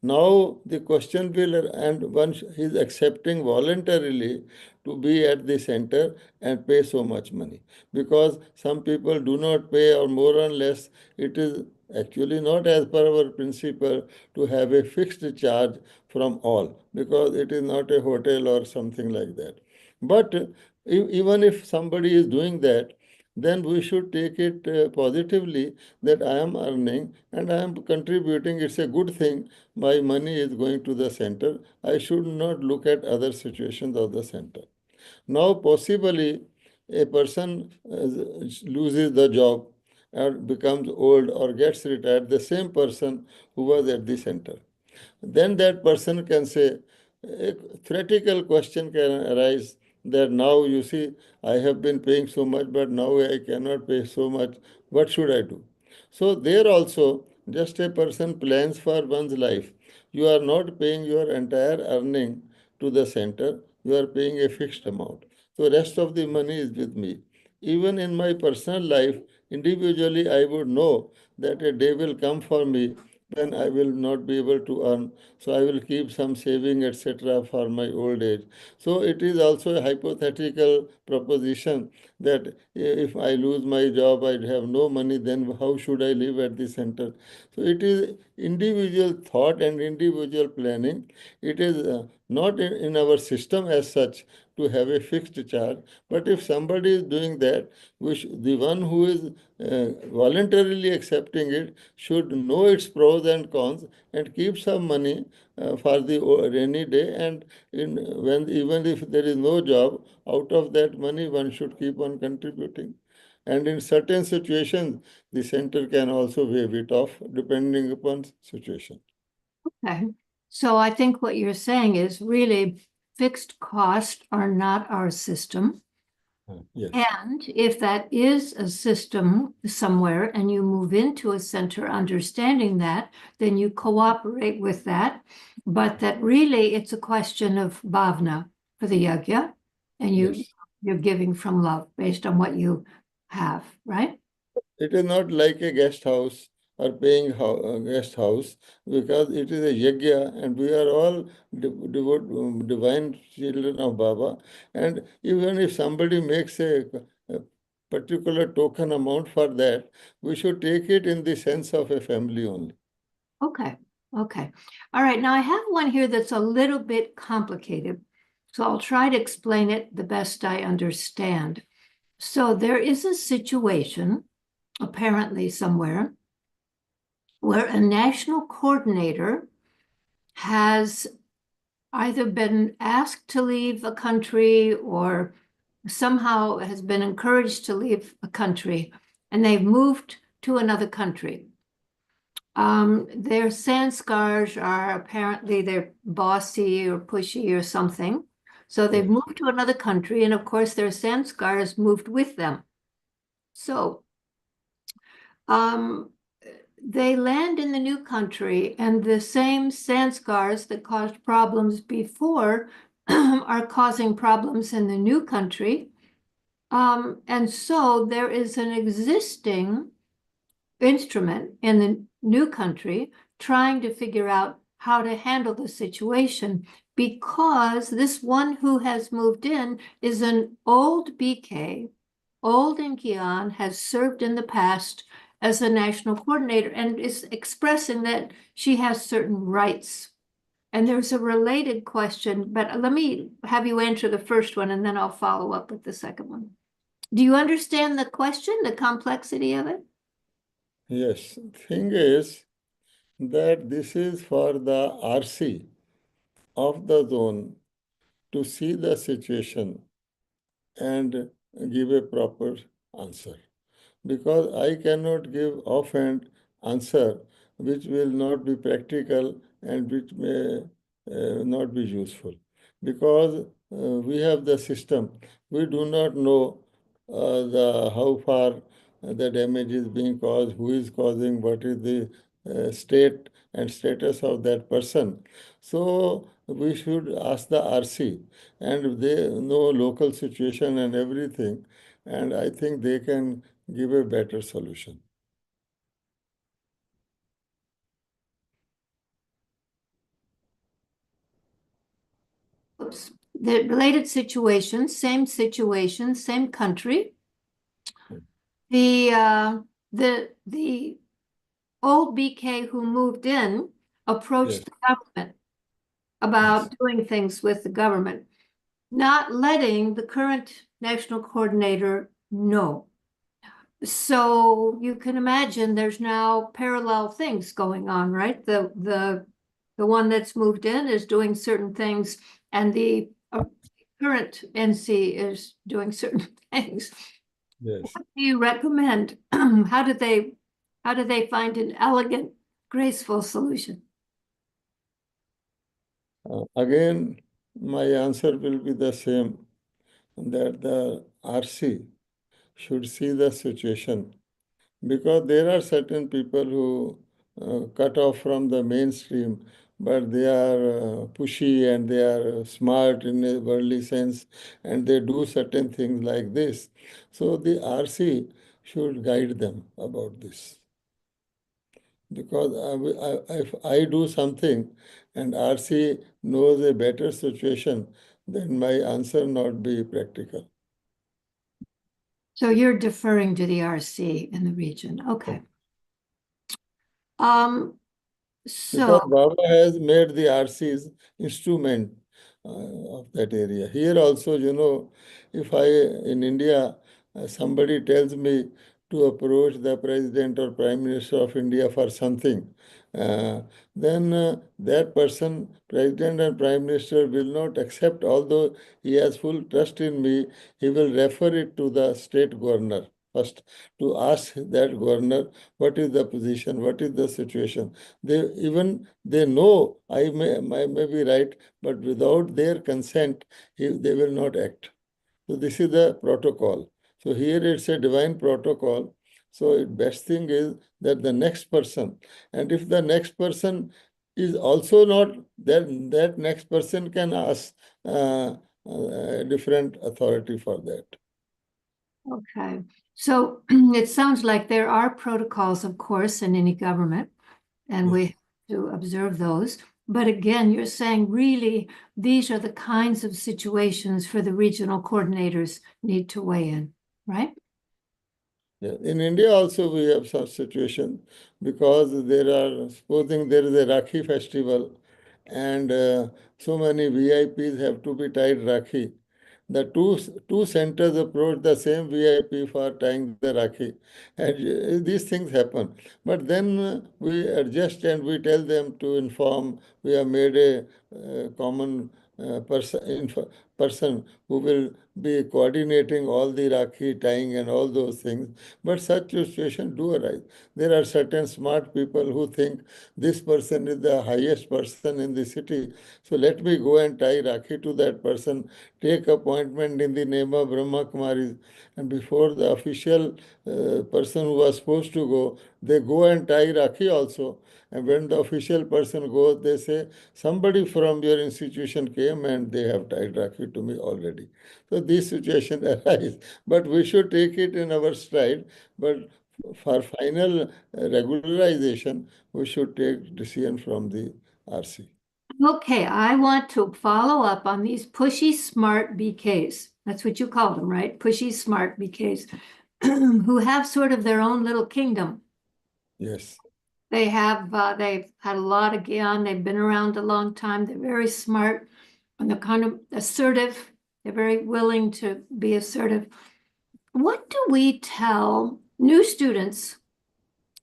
Now the question will, and once he is accepting voluntarily to be at the center and pay so much money, because some people do not pay, or more or less it is actually not as per our principle to have a fixed charge from all, because it is not a hotel or something like that. But even if somebody is doing that, then we should take it positively, that I am earning and I am contributing. It's a good thing. My money is going to the center. I should not look at other situations of the center. Now, possibly, a person loses the job or becomes old or gets retired, the same person who was at the center. Then that person can say, a theoretical question can arise, that now you see, I have been paying so much, but now I cannot pay so much. What should I do? So, there also, just a person plans for one's life. You are not paying your entire earning to the center, you are paying a fixed amount. So, rest of the money is with me. Even in my personal life, individually, I would know that a day will come for me when I will not be able to earn. So I will keep some saving, etc., for my old age. So it is also a hypothetical proposition that if I lose my job, I have no money, then how should I live at the center? So it is individual thought and individual planning. It is not in our system as such to have a fixed charge. But if somebody is doing that, the one who is voluntarily accepting it should know its pros and cons and keep some money for the rainy day. And even if there is no job, out of that money one should keep on contributing. And in certain situations, the center can also waive it off depending upon situation. Okay. So I think what you're saying is really fixed costs are not our system. Yes. And if that is a system somewhere and you move into a center understanding that, then you cooperate with that. But that really it's a question of bhavna for the yajna, and Yes. you're giving from love based on what you have, right? It is not like a guest house or paying guest house, because it is a yajna and we are all divine children of Baba. And even if somebody makes a particular token amount for that, we should take it in the sense of a family only. Okay. Okay. All right. Now I have one here that's a little bit complicated. So I'll try to explain it the best I understand. So there is a situation, apparently somewhere, where a national coordinator has either been asked to leave a country or somehow has been encouraged to leave a country, and they've moved to another country. Their sanskars are apparently they're bossy or pushy or something. So they've Yes. moved to another country, and of course their sanskars moved with them. So they land in the new country, and the same sanskars that caused problems before are causing problems in the new country. And so there is an existing instrument in the new country trying to figure out how to handle the situation, because this one who has moved in is an old BK, old in Gyan, has served in the past as a national coordinator and is expressing that she has certain rights. And there's a related question, but let me have you answer the first one and then I'll follow up with the second one. Do you understand the question, the complexity of it? Yes. Thing is that this is for the RC of the zone to see the situation and give a proper answer. Because I cannot give offhand answer which will not be practical and which may not be useful. Because we have the system, we do not know the how far the damage is being caused, who is causing, what is the state and status of that person. So we should ask the RC, and they know local situation and everything, and I think they can give a better solution. Oops. The related situation, same country. The old BK who moved in approached Yes. the government about doing things with the government, not letting the current national coordinator know. So you can imagine there's now parallel things going on, right? The one that's moved in is doing certain things, and the current NC is doing certain things. Yes. What do you recommend? How do they find an elegant, graceful solution? Again, my answer will be the same, that the RC should see the situation, because there are certain people who cut off from the mainstream, but they are pushy and they are smart in a worldly sense, and they do certain things like this. So the RC should guide them about this. Because if I do something and RC knows a better situation, then my answer not be practical. So you're deferring to the RC in the region. Okay. Because So Baba has made the RC's instrument of that area. Here also, if in India, somebody tells me to approach the President or Prime Minister of India for something, uh, then that person, President and Prime Minister, will not accept, although he has full trust in me, he will refer it to the state governor first to ask that governor what is the position, what is the situation. They know I may be right, but without their consent, they will not act. So this is the protocol. So here it's a divine protocol. So best thing is that the next person, and if the next person is also not, then that next person can ask a different authority for that. Okay, so it sounds like there are protocols, of course, in any government, and we have to observe those. But again, you're saying really these are the kinds of situations for the regional coordinators need to weigh in, right? Yeah. In India also we have such situation because supposing there is a Rakhi festival and so many VIPs have to be tied Rakhi. The two centers approach the same VIP for tying the Rakhi, and these things happen. But then we adjust and we tell them to inform. We have made a common person who will be coordinating all the Rakhi tying and all those things. But such situations do arise. There are certain smart people who think this person is the highest person in the city, so let me go and tie Rakhi to that person, take appointment in the name of Brahma Kumaris, and before the official person who was supposed to go, they go and tie Rakhi also. And when the official person goes, they say, somebody from your institution came and they have tied Rakhi to me already. So this situation arise. But we should take it in our stride. But for final regularization, we should take decision from the RC. Okay, I want to follow up on these pushy smart BKs. That's what you call them, right? Pushy smart BKs who have sort of their own little kingdom. Yes. They've had a lot of gyan. They've been around a long time. They're very smart and they're kind of assertive. They're very willing to be assertive. What do we tell new students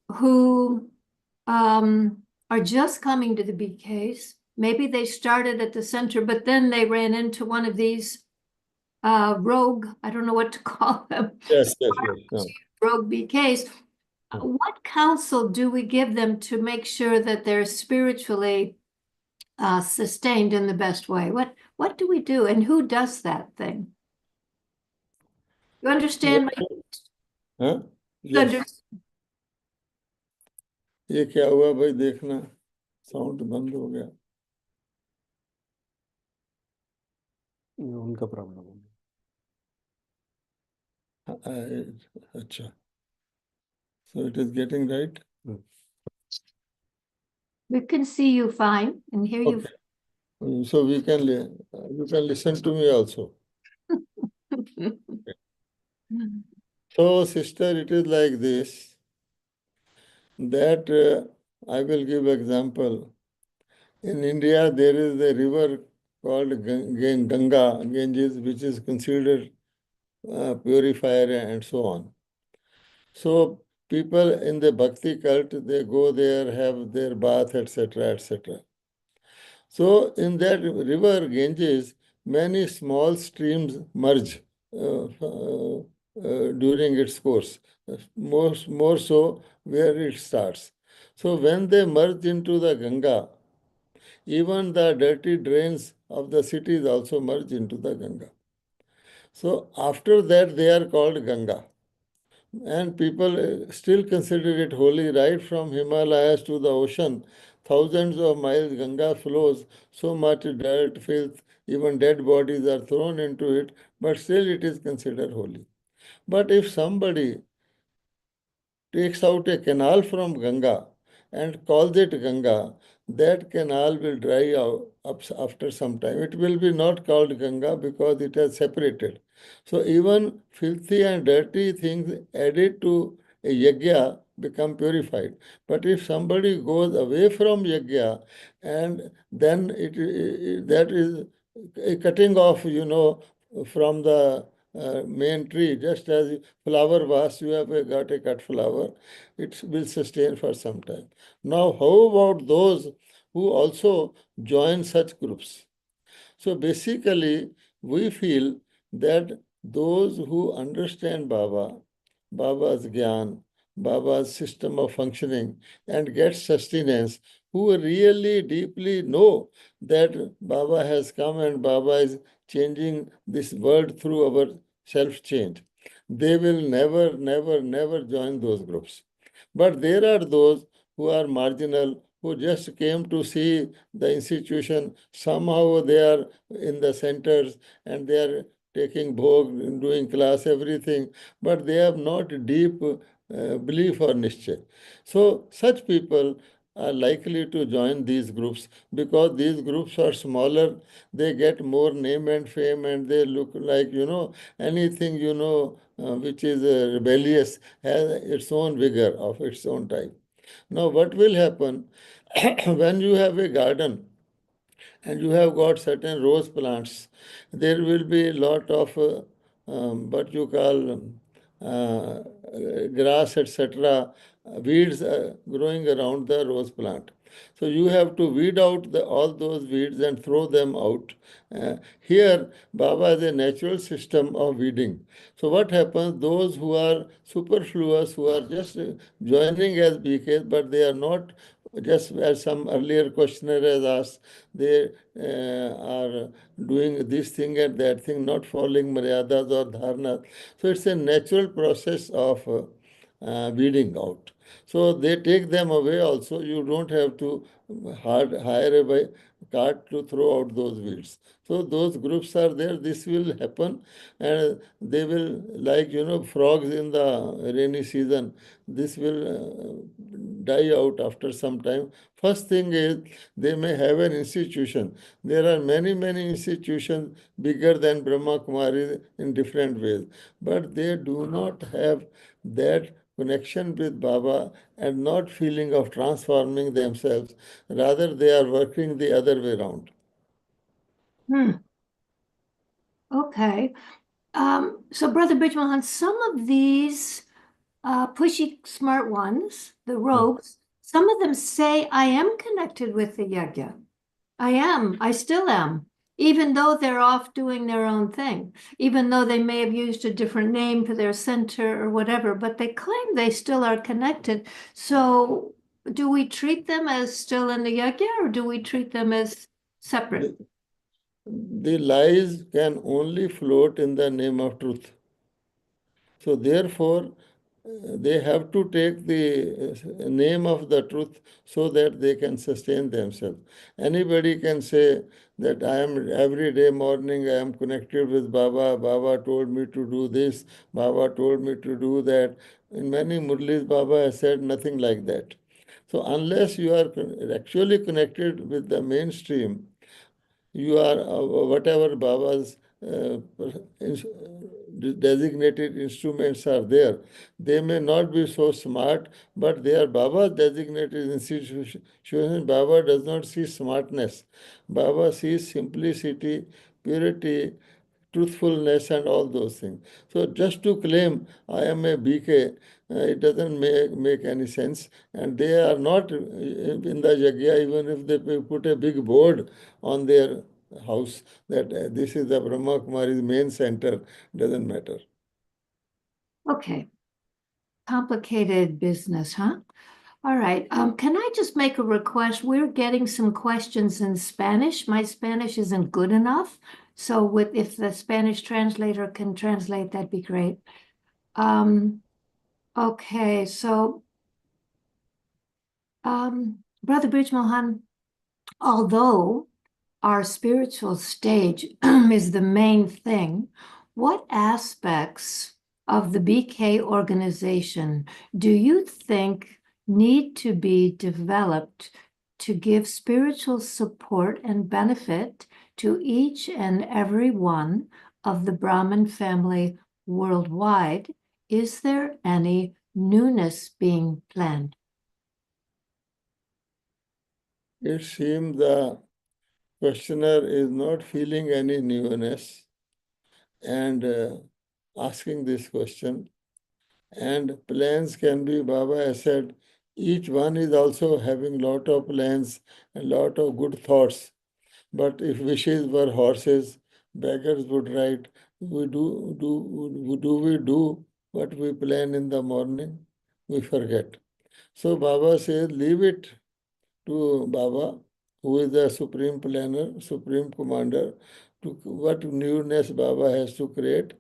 who are just coming to the BKs? Maybe they started at the center, but then they ran into one of these rogue, I don't know what to call them, Yes, yes, yes. No. rogue BKs. What counsel do we give them to make sure that they're spiritually sustained in the best way? What do we do, and who does that thing? You understand? हाँ? You Yes. under- ये क्या हुआ भाई, देखना sound बंद हो गया. ये उनका प्रॉब्लम है. अच्छा. So it is getting right. We can see you fine and hear you. Okay. So you can listen to me also. So sister, it is like this, that I will give example. In India, there is a river called Ganga, Ganges, which is considered purifier and so on. So people in the Bhakti cult, they go there, have their bath, etc., etc. So in that river Ganges, many small streams merge during its course, more so where it starts. So when they merge into the Ganga, even the dirty drains of the cities also merge into the Ganga. So after that, they are called Ganga. And people still consider it holy, right from Himalayas to the ocean. Thousands of miles Ganga flows, so much dirt, filth, even dead bodies are thrown into it, but still it is considered holy. But if somebody takes out a canal from Ganga and calls it Ganga, that canal will dry out up after some time. It will be not called Ganga because it has separated. So even filthy and dirty things added to a yajna become purified. But if somebody goes away from yajna and then that is a cutting off, from the main tree, just as flower vase, you have got a cut flower, it will sustain for some time. Now, how about those who also join such groups? So basically, we feel that those who understand Baba's Gyan, Baba's system of functioning, and get sustenance, who really deeply know that Baba has come and Baba is changing this world through our self change, they will never, never, never join those groups. But there are those who are marginal, who just came to see the institution. Somehow they are in the centers and they are taking bhog, doing class, everything, but they have not deep belief or nischay. So such people are likely to join these groups because these groups are smaller, they get more name and fame, and they look like, anything, which is rebellious has its own vigor of its own type. Now, what will happen when you have a garden and you have got certain rose plants, there will be a lot of what you call grass, etc., weeds growing around the rose plant. So you have to weed out all those weeds and throw them out. Here, Baba has a natural system of weeding. So what happens? Those who are superfluous, who are just joining as BKs, but they are not, just as some earlier questioner has asked, they are doing this thing and that thing, not following maryadas or dharnas. So it's a natural process of weeding out. So they take them away also. You don't have to hire a cart to throw out those weeds. So those groups are there. This will happen, and they will, like, frogs in the rainy season. This will die out after some time. First thing is they may have an institution. There are many, many institutions bigger than Brahma Kumari in different ways, but they do not have that connection with Baba and not feeling of transforming themselves. Rather, they are working the other way around. Okay. So Brother Bridgman, some of these pushy smart ones, the rogues, some of them say, I am connected with the yajna. I still am, even though they're off doing their own thing, even though they may have used a different name for their center or whatever, but they claim they still are connected. So do we treat them as still in the yajna, or do we treat them as separate? The lies can only float in the name of truth. So therefore, they have to take the name of the truth so that they can sustain themselves. Anybody can say that I am every day morning, I am connected with Baba. Baba told me to do this. Baba told me to do that. In many Murlis, Baba has said nothing like that. So unless you are actually connected with the mainstream, you are whatever Baba's designated instruments are there. They may not be so smart, but they are Baba's designated institutions. Baba does not see smartness. Baba sees simplicity, purity, truthfulness, and all those things. So just to claim I am a BK, it doesn't make any sense. And they are not in the Yagya, even if they put a big board on their house that this is the Brahma Kumari's main center, doesn't matter. Okay. Complicated business, huh? All right. Can I just make a request? We're getting some questions in Spanish. My Spanish isn't good enough. So if the Spanish translator can translate, that'd be great. Okay, so Brother Brij Mohan, although our spiritual stage is the main thing, what aspects of the BK organization do you think need to be developed to give spiritual support and benefit to each and every one of the Brahmin family worldwide? Is there any newness being planned? It seems the questioner is not feeling any newness and asking this question. And plans can be, Baba has said, each one is also having lot of plans and lot of good thoughts. But if wishes were horses, beggars would write, we do what we plan in the morning? We forget. So Baba says, leave it to Baba, who is the supreme planner, supreme commander, to what newness Baba has to create.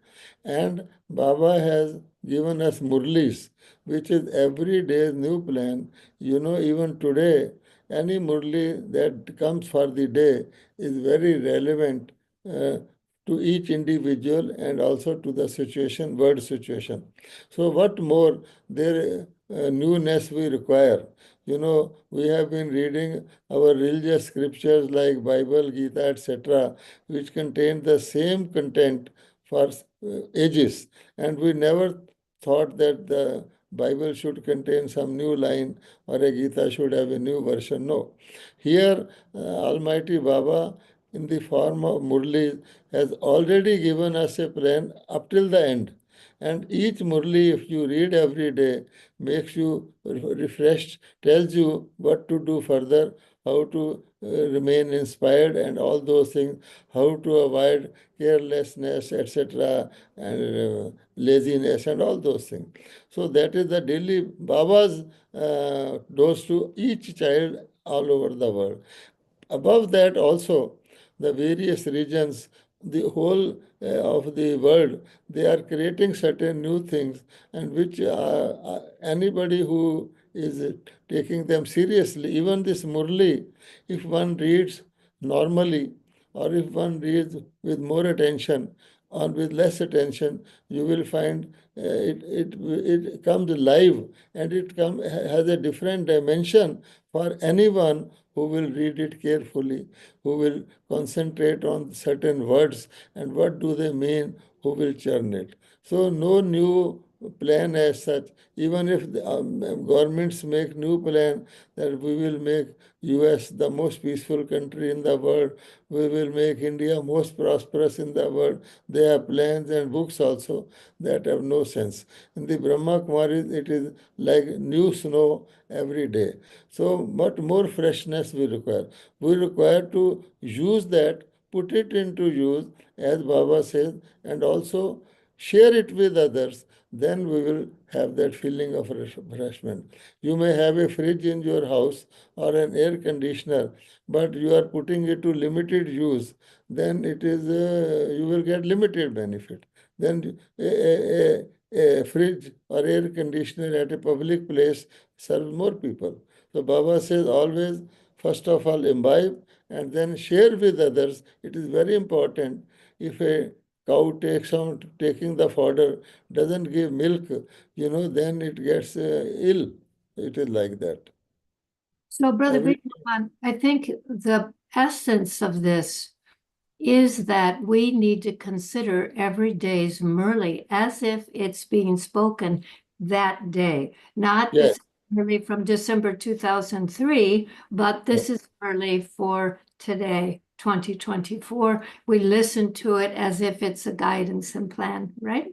And Baba has given us Murlis, which is every day's new plan. You know, even today, any Murli that comes for the day is very relevant uh, to each individual and also to the situation, world situation. So, what more there newness we require? You know, we have been reading our religious scriptures like Bible, Gita, etc., which contain the same content for ages, and we never thought that the Bible should contain some new line or a Gita should have a new version. No. Here, Almighty Baba, in the form of Murli, has already given us a plan up till the end. And each Murli, if you read every day, makes you refreshed, tells you what to do further, how to remain inspired, and all those things, how to avoid carelessness, etc., and laziness, and all those things. So that is the daily Baba's dose to each child all over the world. Above that, also, the various regions, the whole of the world, they are creating certain new things, and which anybody who is taking them seriously, even this Murli, if one reads normally, or if one reads with more attention or with less attention, you will find it comes live, and has a different dimension for anyone who will read it carefully, who will concentrate on certain words and what do they mean, who will churn it. So no new plan as such. Even if the governments make new plan that we will make US the most peaceful country in the world, we will make India most prosperous in the world. They have plans and books also that have no sense. In the Brahma Kumaris, it is like new snow every day. So, what more freshness we require? We require to use that, put it into use, as Baba says, and also share it with others. Then we will have that feeling of refreshment. You may have a fridge in your house or an air conditioner, but you are putting it to limited use. Then it is you will get limited benefit. Then a fridge or air conditioner at a public place serves more people. So Baba says always, first of all, imbibe and then share with others. It is very important. If a cow takes on taking the fodder, doesn't give milk, then it gets ill. It is like that. So, Brother Every, Brij, I think the essence of this is that we need to consider every day's Murli as if it's being spoken that day, not yes. this Murli from December 2003, but this is Murli for today, 2024. We listen to it as if it's a guidance and plan, right?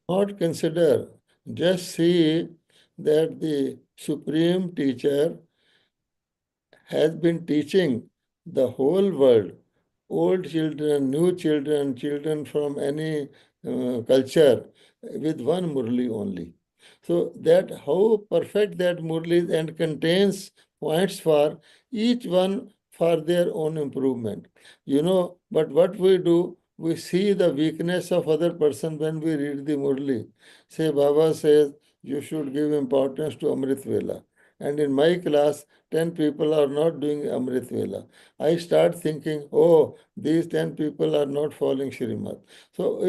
Not consider, just see that the supreme teacher has been teaching the whole world, old children, new children, children from any culture, with one Murli only. So that how perfect that Murli is and contains points for each one for their own improvement. But what we do, we see the weakness of other person when we read the Murli. Say, Baba says, you should give importance to Amrit Vela. And in my class, 10 people are not doing Amrit Vela. I start thinking, oh, these 10 people are not following Shrimad. So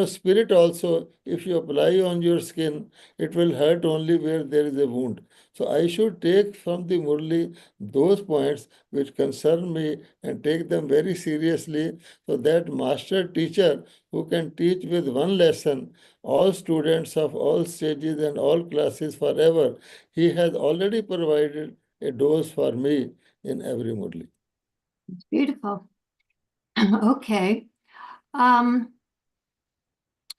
spirit also, if you apply on your skin, it will hurt only where there is a wound. So I should take from the Murli those points which concern me and take them very seriously, so that master teacher who can teach with one lesson all students of all stages and all classes forever, he has already provided a dose for me in every Murli. It's beautiful. Okay.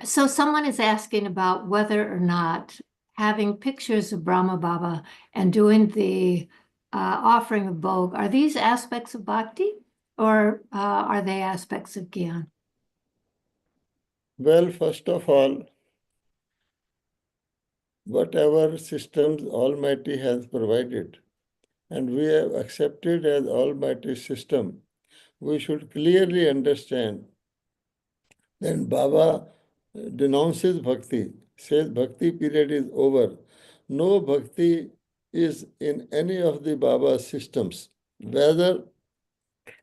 So someone is asking about whether or not having pictures of Brahma Baba and doing the offering of Bhog, are these aspects of bhakti or are they aspects of Gyan? Well, first of all, whatever systems Almighty has provided, and we have accepted as Almighty system, we should clearly understand that Baba denounces bhakti, says bhakti period is over. No bhakti is in any of the Baba systems. Whether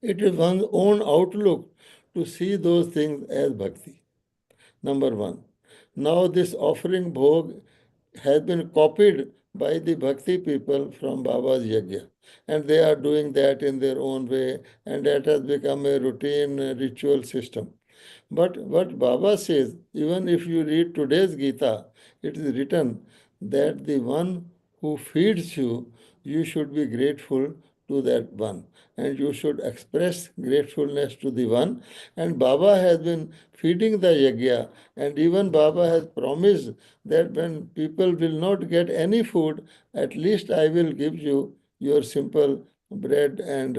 it is one's own outlook to see those things as bhakti. Number one. Now this offering bhog has been copied by the bhakti people from Baba's yajna. And they are doing that in their own way, and that has become a routine ritual system. But what Baba says, even if you read today's Gita, it is written that the one who feeds you, you should be grateful to that one. And you should express gratefulness to the one. And Baba has been feeding the yajna, and even Baba has promised that when people will not get any food, at least I will give you your simple bread and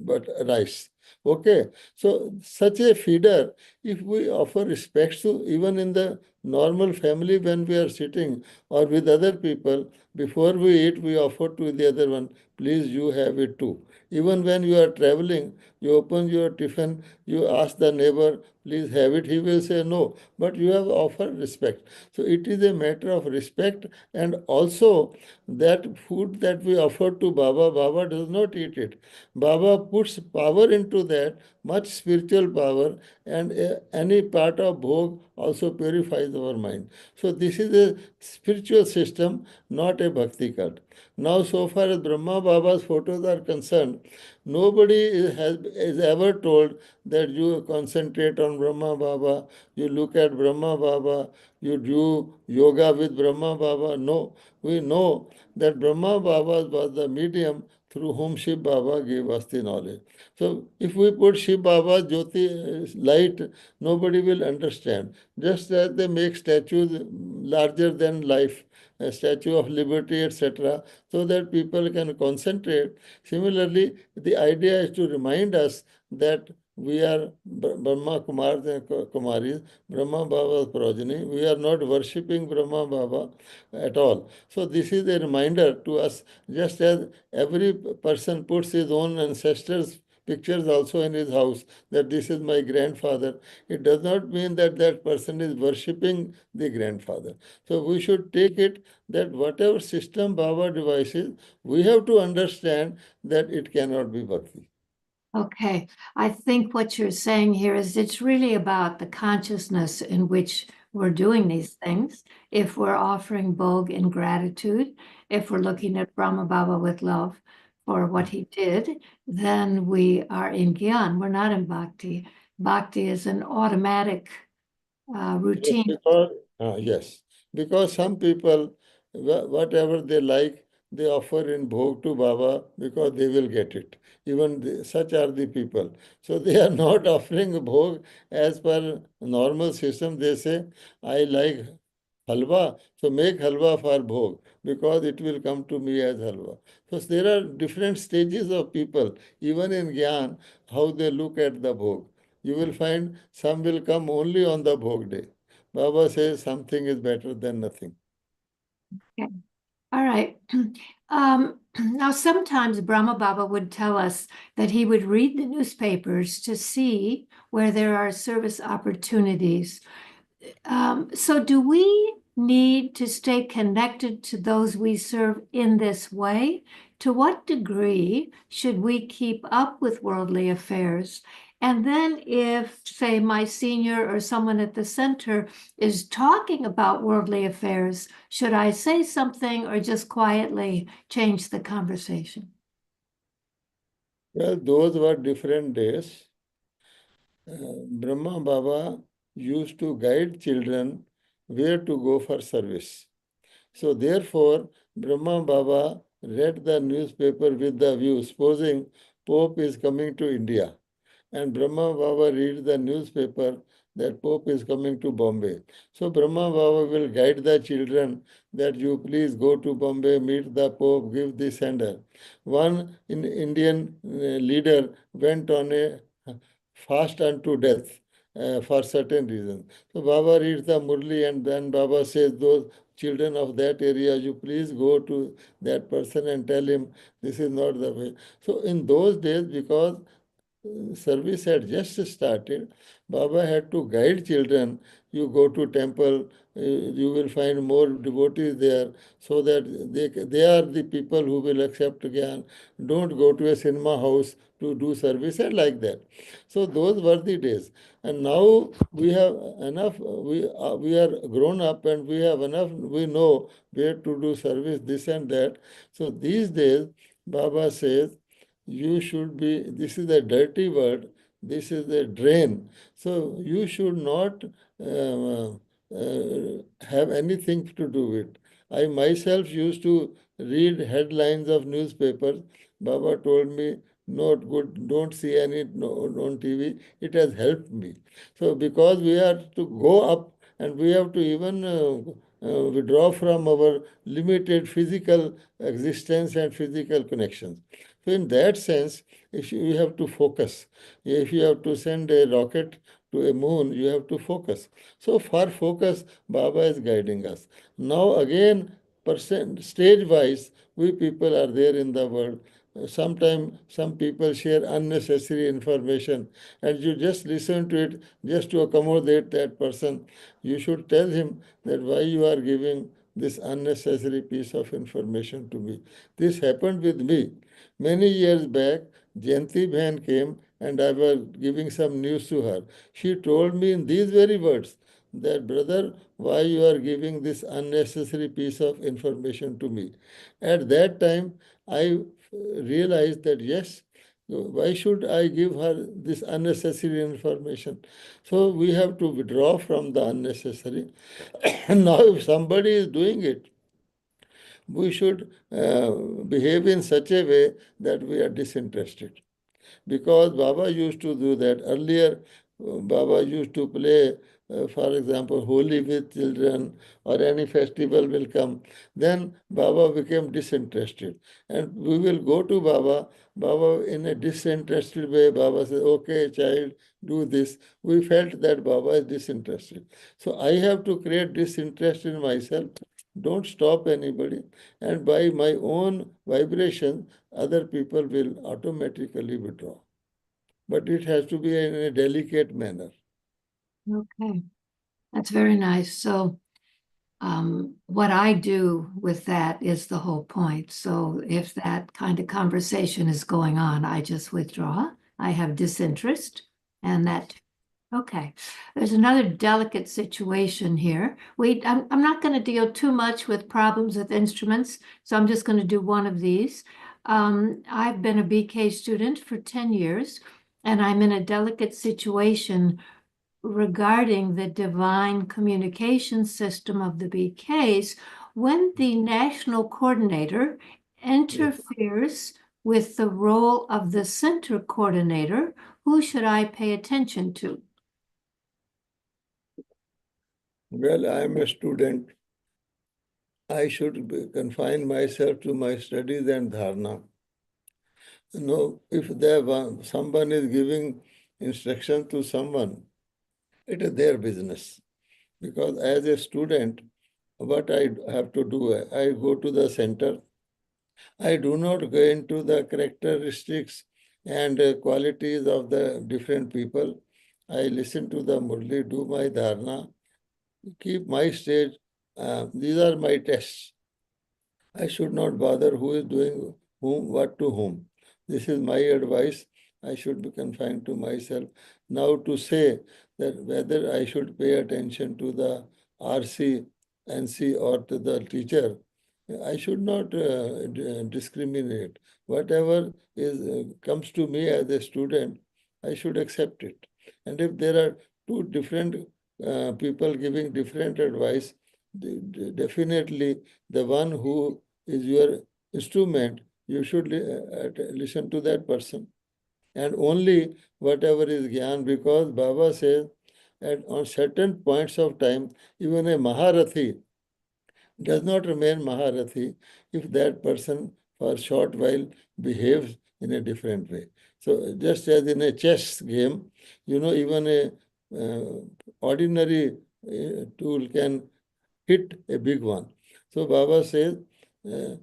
but rice. Okay, so such a feeder, if we offer respect to, even in the normal family when we are sitting or with other people, before we eat, we offer to the other one, please you have it too. Even when you are traveling, you open your tiffin, you ask the neighbor, please have it. He will say no, but you have offered respect. So it is a matter of respect, and also that food that we offer to Baba, Baba does not eat it. Baba puts power into that, much spiritual power, and any part of bhog also purifies our mind. So this is a spiritual system, not a bhakti cult. Now, so far as Brahma Baba's photos are concerned, nobody is ever told that you concentrate on Brahma Baba, you look at Brahma Baba, you do yoga with Brahma Baba. No, we know that Brahma Baba was the medium through whom Shiv Baba gave us the knowledge. So if we put Shiv Baba Jyoti light, nobody will understand. Just as they make statues larger than life, a Statue of Liberty, etc., so that people can concentrate. Similarly, the idea is to remind us that we are Brahma Kumars and Kumaris, Brahma Baba's progeny. We are not worshipping Brahma Baba at all. So this is a reminder to us, just as every person puts his own ancestors' pictures also in his house, that this is my grandfather. It does not mean that that person is worshipping the grandfather. So we should take it that whatever system Baba devises, we have to understand that it cannot be bhakti. Okay, I think what you're saying here is it's really about the consciousness in which we're doing these things. If we're offering Bhog in gratitude, if we're looking at Brahma Baba with love for what he did, then we are in Gyan. We're not in Bhakti. Bhakti is an automatic Yes, routine. yes, because some people, whatever they like, they offer in bhog to Baba because they will get it. Even such are the people. So they are not offering bhog as per normal system. They say, I like halwa, so make halwa for bhog because it will come to me as halwa. So there are different stages of people, even in Gyan, how they look at the bhog. You will find some will come only on the bhog day. Baba says something is better than nothing. Okay. All right. Now, sometimes Brahma Baba would tell us that he would read the newspapers to see where there are service opportunities. So do we need to stay connected to those we serve in this way? To what degree should we keep up with worldly affairs? And then if, say, my senior or someone at the center is talking about worldly affairs, should I say something or just quietly change the conversation? Well, those were different days. Brahma Baba used to guide children where to go for service. So therefore, Brahma Baba read the newspaper with the view, supposing Pope is coming to India. And Brahma Baba reads the newspaper that Pope is coming to Bombay. So Brahma Baba will guide the children that you please go to Bombay, meet the Pope, give this and that. One Indian leader went on a fast unto death for certain reasons. So Baba reads the Murli and then Baba says, those children of that area, you please go to that person and tell him this is not the way. So in those days, because service had just started, Baba had to guide children. You go to temple, you will find more devotees there, so that they are the people who will accept Gyan. Don't go to a cinema house to do service and like that. So those were the days. And now we have enough, we are grown up and we have enough, we know where to do service, this and that. So these days, Baba says, you should be, this is a dirty word, this is a drain. So you should not have anything to do with. I myself used to read headlines of newspapers. Baba told me, not good, don't see any on TV. It has helped me. So because we have to go up and we have to even withdraw from our limited physical existence and physical connections. So in that sense, if you have to focus, if you have to send a rocket to a moon, you have to focus. So for focus, Baba is guiding us. Now again, stage-wise, we people are there in the world. Sometimes some people share unnecessary information and you just listen to it just to accommodate that person. You should tell him that why you are giving this unnecessary piece of information to me. This happened with me. Many years back, Jayanti Bhan came and I was giving some news to her. She told me in these very words that, brother, why you are giving this unnecessary piece of information to me. At that time, I realized that yes, why should I give her this unnecessary information? So we have to withdraw from the unnecessary. Now, if somebody is doing it, we should behave in such a way that we are disinterested. Because Baba used to do that. Earlier, Baba used to play, for example, Holi with children or any festival will come. Then Baba became disinterested. And we will go to Baba. Baba, in a disinterested way, Baba says, okay, child, do this. We felt that Baba is disinterested. So I have to create disinterest in myself. Don't stop anybody. And by my own vibration, other people will automatically withdraw. But it has to be in a delicate manner. Okay, that's very nice. So what I do with that is the whole point. So if that kind of conversation is going on, I just withdraw. I have disinterest, and that, okay. There's another delicate situation here. I'm not going to deal too much with problems with instruments, so I'm just going to do one of these. I've been a BK student for 10 years, and I'm in a delicate situation regarding the divine communication system of the BKs when the national coordinator interferes with the role of the center coordinator. Who should I pay attention to? Well, I am a student. I should confine myself to my studies and dharana. If someone is giving instruction to someone, it is their business. Because as a student, what I have to do, I go to the center. I do not go into the characteristics and qualities of the different people. I listen to the Murli, do my dharana, keep my stage. These are my tests. I should not bother who is doing whom, what to whom. This is my advice. I should be confined to myself. Now to say that whether I should pay attention to the RC, NC or to the teacher, I should not discriminate. Whatever comes to me as a student, I should accept it. And if there are two different people giving different advice, definitely the one who is your instrument, you should listen to that person. and only whatever is Gyan, because Baba says on certain points of time, even a Maharathi does not remain Maharathi if that person for a short while behaves in a different way. So just as in a chess game, even a ordinary tool can hit a big one. So Baba says, uh,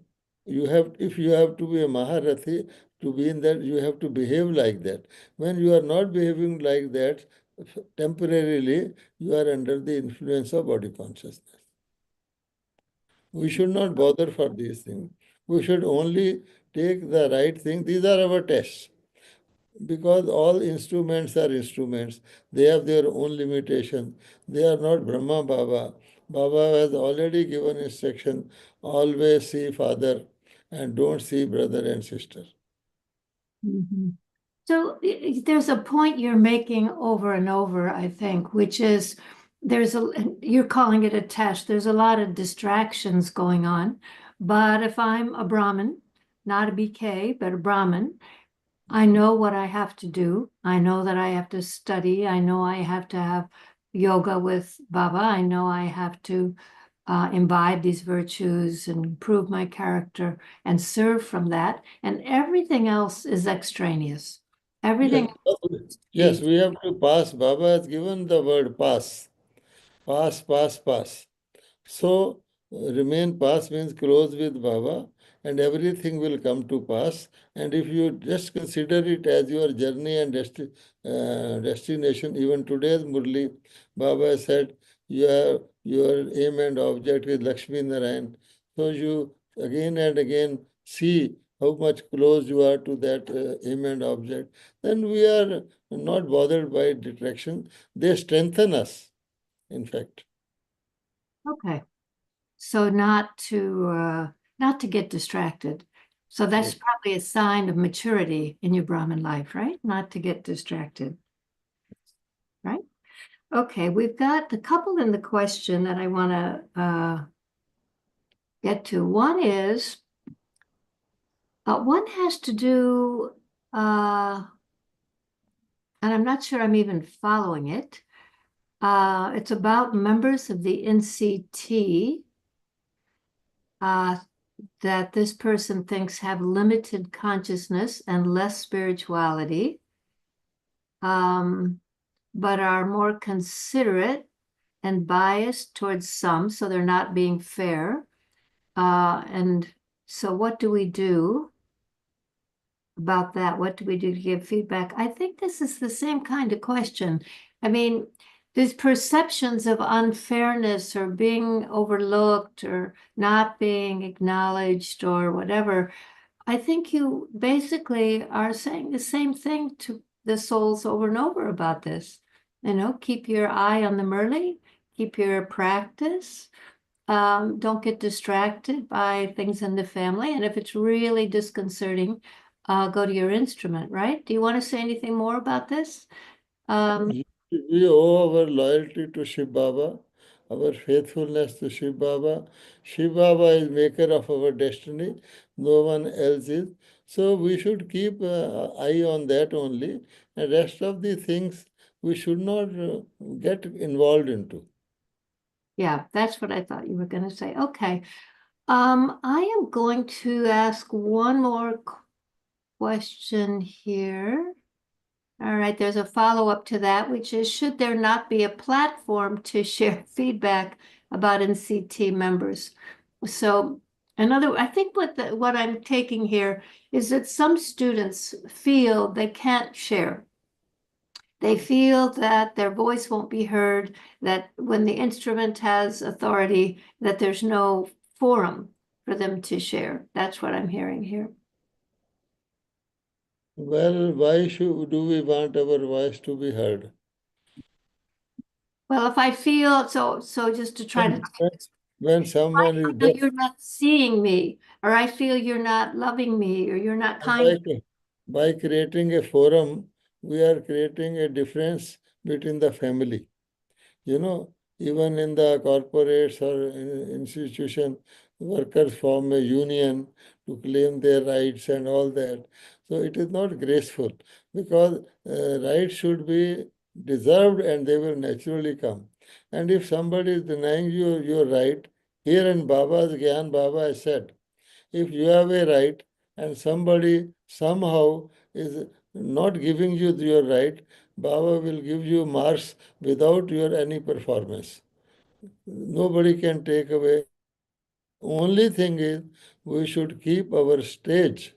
if you have to be a Maharathi, to be in that, you have to behave like that. When you are not behaving like that, temporarily, you are under the influence of body consciousness. We should not bother for these things. We should only take the right thing. These are our tests. Because all instruments are instruments. They have their own limitations. They are not Brahma Baba. Baba has already given instruction, always see father and don't see brother and sister. Mhm. So there's a point you're making over and over, I think, which is you're calling it a test. There's a lot of distractions going on. But if I'm a Brahmin, not a BK, but a Brahmin, I know what I have to do. I know that I have to study. I know I have to have yoga with Baba. I know I have to imbibe these virtues and improve my character and serve from that. And everything else is extraneous. Everything Yes, else we have to pass. Baba has given the word pass. Pass, pass, pass. So, remain pass means close with Baba, and everything will come to pass. And if you just consider it as your journey and destination, even today's Murli, Baba said, your aim and object is Lakshmi Narayan. So, you again and again see how much close you are to that aim and object. Then we are not bothered by detraction. They strengthen us, in fact. okay. So not to get distracted. So that's Yes. probably a sign of maturity in your Brahmin life, right? Not to get distracted, right? Okay, we've got a couple in the question that I want to get to. One has to do, and I'm not sure I'm even following it. It's about members of the NCT that this person thinks have limited consciousness and less spirituality, but are more considerate and biased towards some, so they're not being fair. And so what do we do about that? What do we do to give feedback? I think this is the same kind of question. I mean, these perceptions of unfairness or being overlooked or not being acknowledged or whatever, I think you basically are saying the same thing to the souls over and over about this. Keep your eye on the Murli, keep your practice. Don't get distracted by things in the family. And if it's really disconcerting, go to your instrument, right? Do you want to say anything more about this? We owe our loyalty to Shiv Baba, our faithfulness to Shiv Baba. Shiv Baba is maker of our destiny, no one else is. So we should keep eye on that only, and rest of the things we should not get involved into. Yeah, that's what I thought you were going to say. Okay. I am going to ask one more question here. All right, there's a follow-up to that, which is, should there not be a platform to share feedback about NCT members? So I think what I'm taking here is that some students feel they can't share. They feel that their voice won't be heard, that when the instrument has authority, that there's no forum for them to share. That's what I'm hearing here. Well, why do we want our voice to be heard? Well, if I feel so just to try to When someone I is feel deaf, you're not seeing me, or I feel you're not loving me, or you're not kind. by creating a forum, we are creating a difference between the family. Even in the corporates or institution, workers form a union to claim their rights and all that. So it is not graceful, because rights should be deserved and they will naturally come. And if somebody is denying you your right, here in Baba's Gyan, Baba has said, if you have a right and somebody somehow is not giving you your right, Baba will give you marks without your any performance. Nobody can take away. Only thing is, we should keep our stage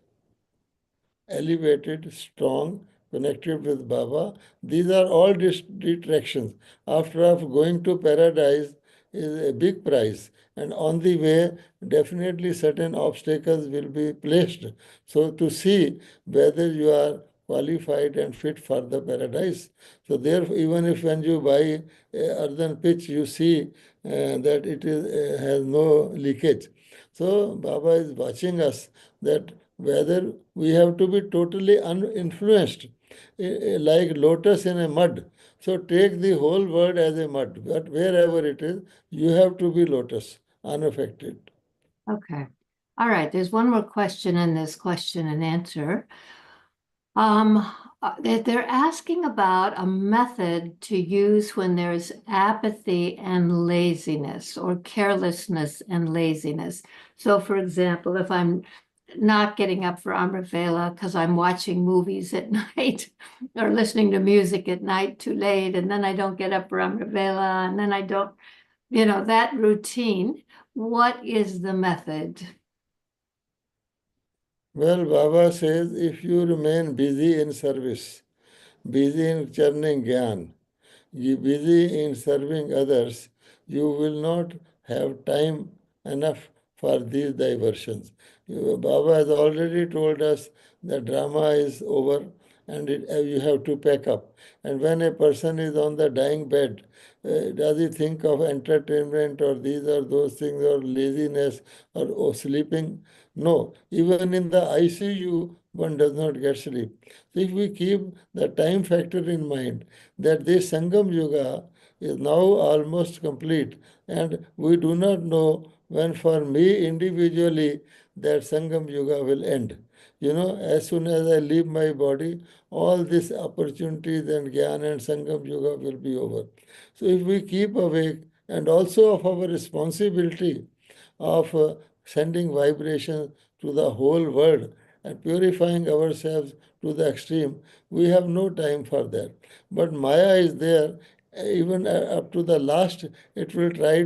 elevated, strong, connected with Baba. These are all distractions. After all, going to paradise is a big prize. And on the way, definitely certain obstacles will be placed. So to see whether you are qualified and fit for the paradise. So therefore, even if when you buy a earthen pitch, you see that it is has no leakage. So Baba is watching us, that whether we have to be totally uninfluenced, like lotus in a mud. So take the whole world as a mud, but wherever it is, you have to be lotus, unaffected. Okay. All right. There's one more question in this question and answer. They're asking about a method to use when there's apathy and laziness, or carelessness and laziness. So, for example, if I'm not getting up for Amrit Vela because I'm watching movies at night or listening to music at night too late, and then I don't get up for Amrit Vela, and then I don't, that routine. What is the method? Well, Baba says, if you remain busy in service, busy in churning Gyan, you busy in serving others, you will not have time enough for these diversions. Baba has already told us that drama is over and you have to pack up. And when a person is on the dying bed, does he think of entertainment or these or those things or laziness or sleeping? No, even in the ICU, one does not get sleep. So if we keep the time factor in mind, that this Sangam Yuga is now almost complete, and we do not know when for me individually that Sangam Yuga will end. As soon as I leave my body, all these opportunities and Gyan and Sangam Yuga will be over. So if we keep awake, and also of our responsibility of sending vibrations to the whole world and purifying ourselves to the extreme, we have no time for that. But Maya is there, even up to the last, it will try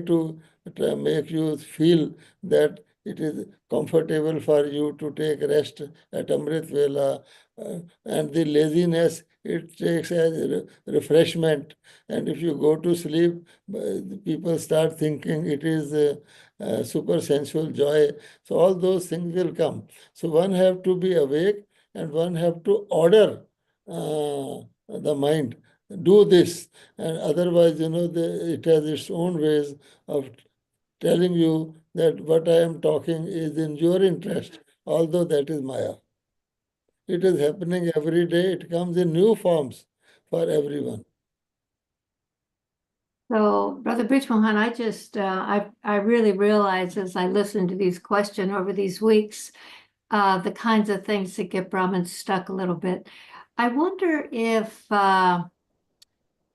make you feel that it is comfortable for you to take rest at Amrit Vela, and the laziness it takes as refreshment. And if you go to sleep, people start thinking it is super sensual joy. So all those things will come. So one have to be awake and one have to order the mind. Do this, and otherwise, it has its own ways of telling you that what I am talking is in your interest, although that is Maya. It is happening every day. It comes in new forms for everyone. So, Brother Brij Mohan, I really realize as I listen to these questions over these weeks, the kinds of things that get Brahmins stuck a little bit. I wonder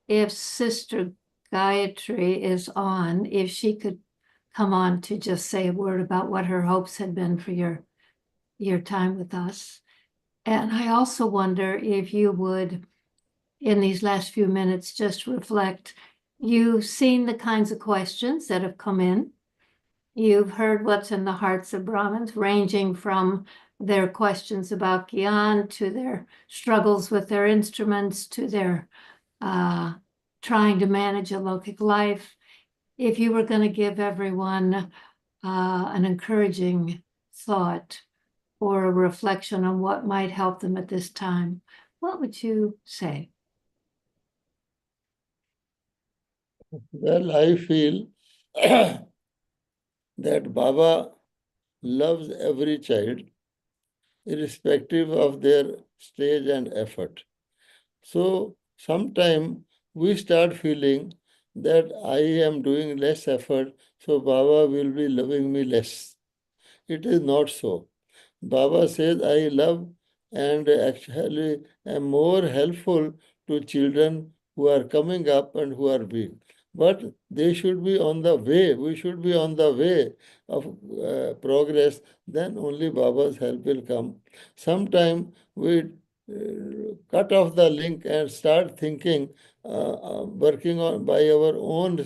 if Sister Gayatri is on, if she could come on to just say a word about what her hopes had been for your time with us. And I also wonder if you would, in these last few minutes, just reflect. You've seen the kinds of questions that have come in. You've heard what's in the hearts of Brahmins, ranging from their questions about Gyan to their struggles with their instruments to their trying to manage a lokic life. If you were going to give everyone an encouraging thought or a reflection on what might help them at this time, what would you say? Well, I feel that Baba loves every child, irrespective of their stage and effort. So sometime we start feeling that I am doing less effort, so Baba will be loving me less. It is not so. Baba says, I love and actually am more helpful to children who are coming up and who are weak. But they should be on the way. We should be on the way of progress. Then only Baba's help will come. Sometime we cut off the link and start thinking, working on by our own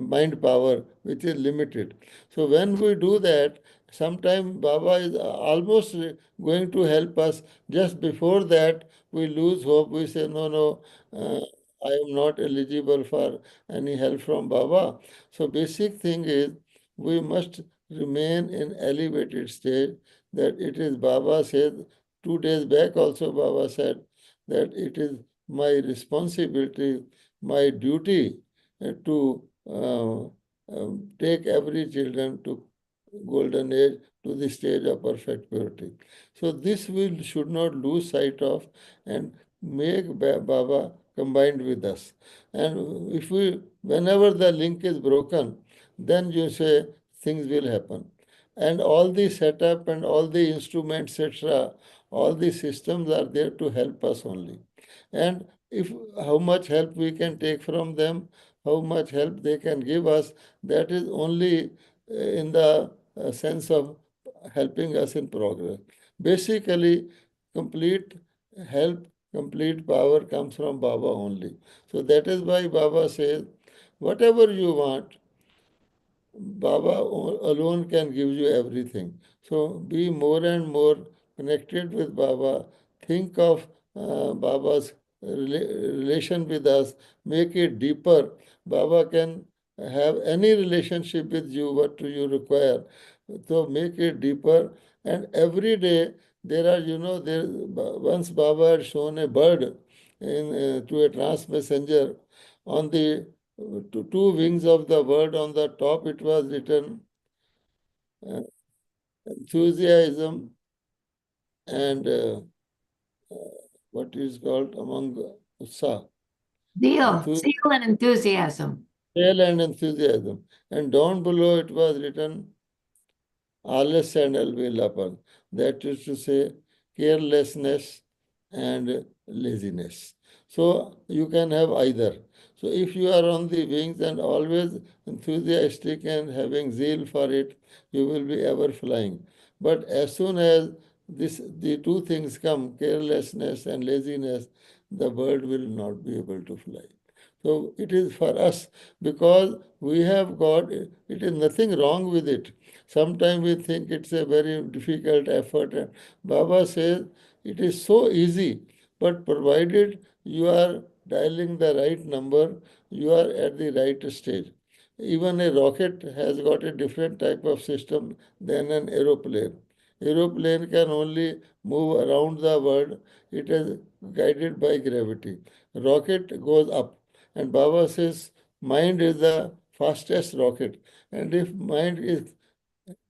mind power, which is limited. So when we do that, sometime Baba is almost going to help us. Just before that, we lose hope. We say, no, no, I am not eligible for any help from Baba. So basic thing is we must remain in elevated state, that it is Baba said, 2 days back also Baba said that it is my responsibility, my duty to take every children to golden age, to the stage of perfect purity. So this we should not lose sight of and make Baba combined with us. And if we, whenever the link is broken, then you say things will happen. And all the setup and all the instruments, etc., all the systems are there to help us only. And if how much help we can take from them, how much help they can give us, that is only in the sense of helping us in progress. Basically, complete help, complete power comes from Baba only. So that is why Baba says, whatever you want, Baba alone can give you everything. So be more and more connected with Baba. Think of Baba's relation with us. Make it deeper. Baba can have any relationship with you, what you require. So make it deeper. And every day there are, there once Baba had shown a bird to a trance messenger on the two wings of the word. On the top it was written enthusiasm and what is called among utsaha. Zeal and enthusiasm. Zeal and enthusiasm. And down below it was written Alas and Alvilapan. That is to say, carelessness and laziness. So you can have either. So if you are on the wings and always enthusiastic and having zeal for it, you will be ever flying. But as soon as the two things come, carelessness and laziness, the bird will not be able to fly. So it is for us because we have got, it is nothing wrong with it. Sometimes we think it's a very difficult effort. And Baba says it is so easy, but provided you are dialing the right number, you are at the right stage. Even a rocket has got a different type of system than an aeroplane. Aeroplane can only move around the world. It is guided by gravity. Rocket goes up. And Baba says mind is the fastest rocket. And if mind is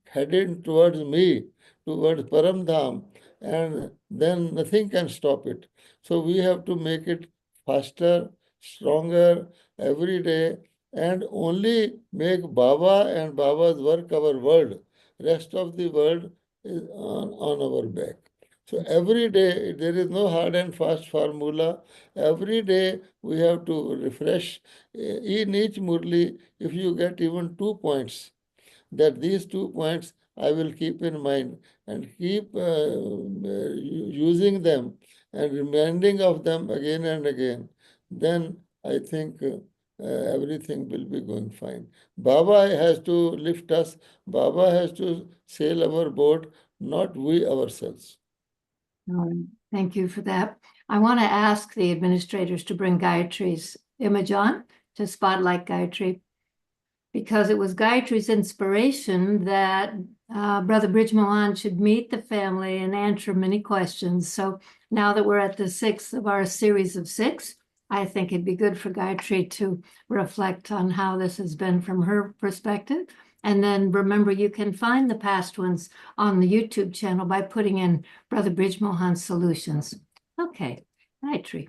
headed towards me, towards Paramdham, and then nothing can stop it. So we have to make it faster, stronger every day, and only make Baba and Baba's work our world. Rest of the world is on our back. So every day, there is no hard and fast formula. Every day we have to refresh. In each Murli, if you get even 2 points, that these 2 points I will keep in mind and keep using them and reminding of them again and again, then I think everything will be going fine. Baba has to lift us, Baba has to sail our boat, not we ourselves. Thank you for that. I want to ask the administrators to bring Gayatri's image on to spotlight Gayatri, because it was Gayatri's inspiration that Brother Brij Mohan should meet the family and answer many questions. So now that we're at the 6th of our series of 6, I think it'd be good for Gayatri to reflect on how this has been from her perspective. And then remember, you can find the past ones on the YouTube channel by putting in Brother Brij Mohan Solutions. Okay, Gayatri.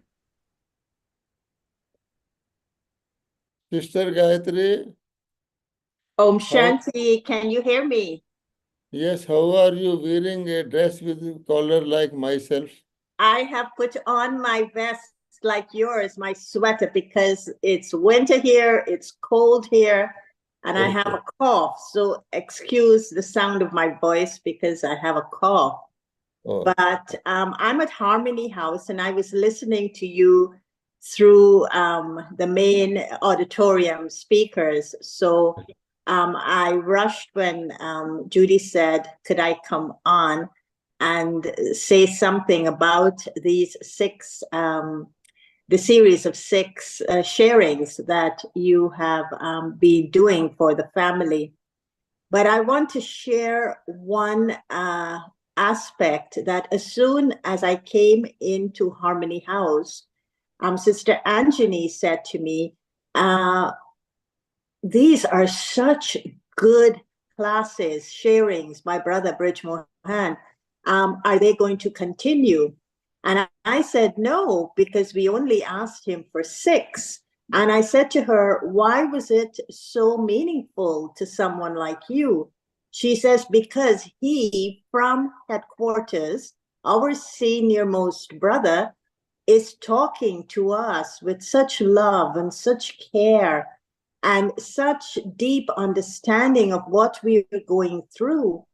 Sister Gayatri, Om Shanti, can you hear me? Yes, how are you wearing a dress with collar like myself? I have put on my vest like yours, my sweater, because it's winter here, it's cold here, and I have a cough. So excuse the sound of my voice because I have a cough. Oh, But I'm at Harmony House and I was listening to you through the main auditorium speakers. So I rushed when Judy said, could I come on and say something about these six, the series of six sharings that you have been doing for the family. But I want to share one aspect that as soon as I came into Harmony House, Sister Anjani said to me, these are such good classes, sharings, my brother Brij Mohan. Are they going to continue? And I said, no, because we only asked him for six. And I said to her, why was it so meaningful to someone like you? She says, because he, from headquarters, our senior most brother, is talking to us with such love and such care and such deep understanding of what we are going through,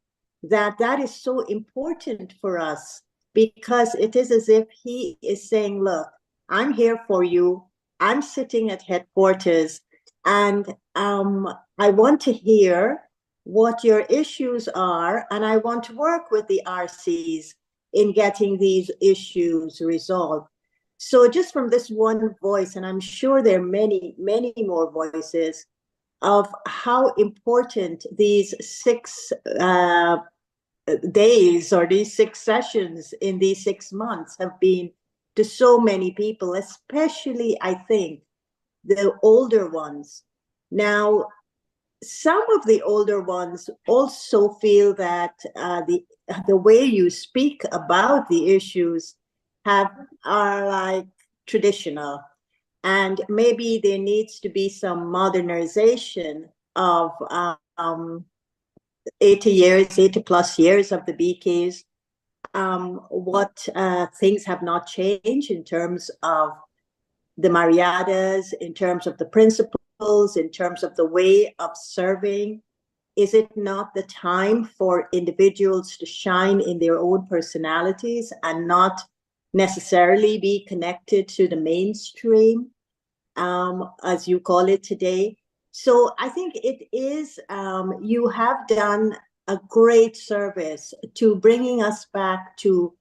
that is so important for us, because it is as if he is saying, look, I'm here for you. I'm sitting at headquarters, and I want to hear what your issues are, and I want to work with the RCs in getting these issues resolved. So just from this one voice, and I'm sure there are many, many more voices of how important these six days or these six sessions in these 6 months have been to so many people, especially, I think, the older ones. Now, some of the older ones also feel that the way you speak about the issues are like traditional, and maybe there needs to be some modernization of 80 plus years of the BKs. What things have not changed in terms of the Mariadas, in terms of the principles, in terms of the way of serving. Is it not the time for individuals to shine in their own personalities and not necessarily be connected to the mainstream, as you call it today? So I think it is, you have done a great service to bringing us back to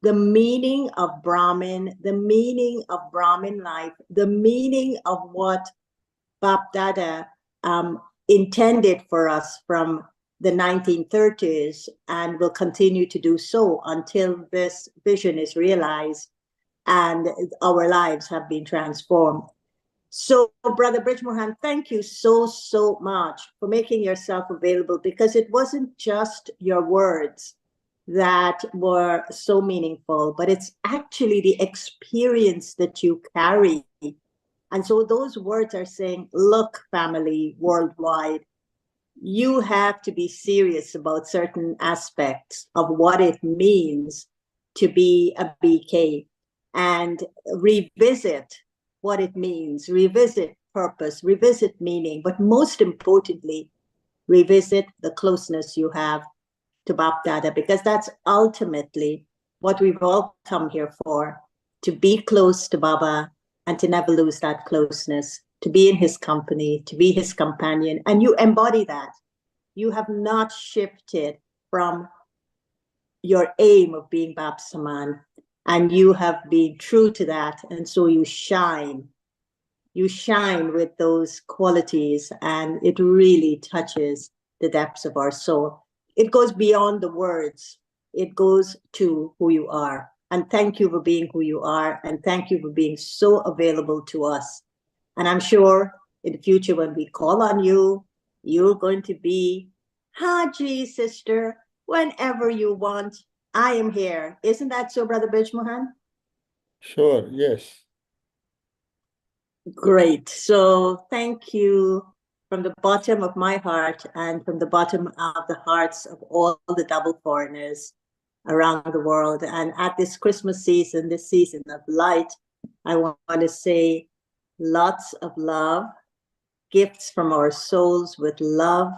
the meaning of Brahmin, the meaning of Brahmin life, the meaning of what Bapdada intended for us from the 1930s, and will continue to do so until this vision is realized and our lives have been transformed. So, Brother Brij Mohan, thank you so, so much for making yourself available, because it wasn't just your words that were so meaningful, but it's actually the experience that you carry. And so those words are saying, look, family worldwide, you have to be serious about certain aspects of what it means to be a BK, and revisit what it means, revisit purpose, revisit meaning, but most importantly, revisit the closeness you have to Bapdada, because that's ultimately what we've all come here for, to be close to Baba and to never lose that closeness, to be in his company, to be his companion. And you embody that. You have not shifted from your aim of being Bab Saman, and you have been true to that. And so you shine with those qualities, and it really touches the depths of our soul. It goes beyond the words. It goes to who you are. And thank you for being who you are. And thank you for being so available to us. And I'm sure in the future, when we call on you, you're going to be, Haji, sister, whenever you want. I am here. Isn't that so, Brother Brij Mohan? sure, yes. Great. So thank you from the bottom of my heart and from the bottom of the hearts of all the double foreigners around the world. And at this Christmas season, this season of light, I want to say lots of love, gifts from our souls with love,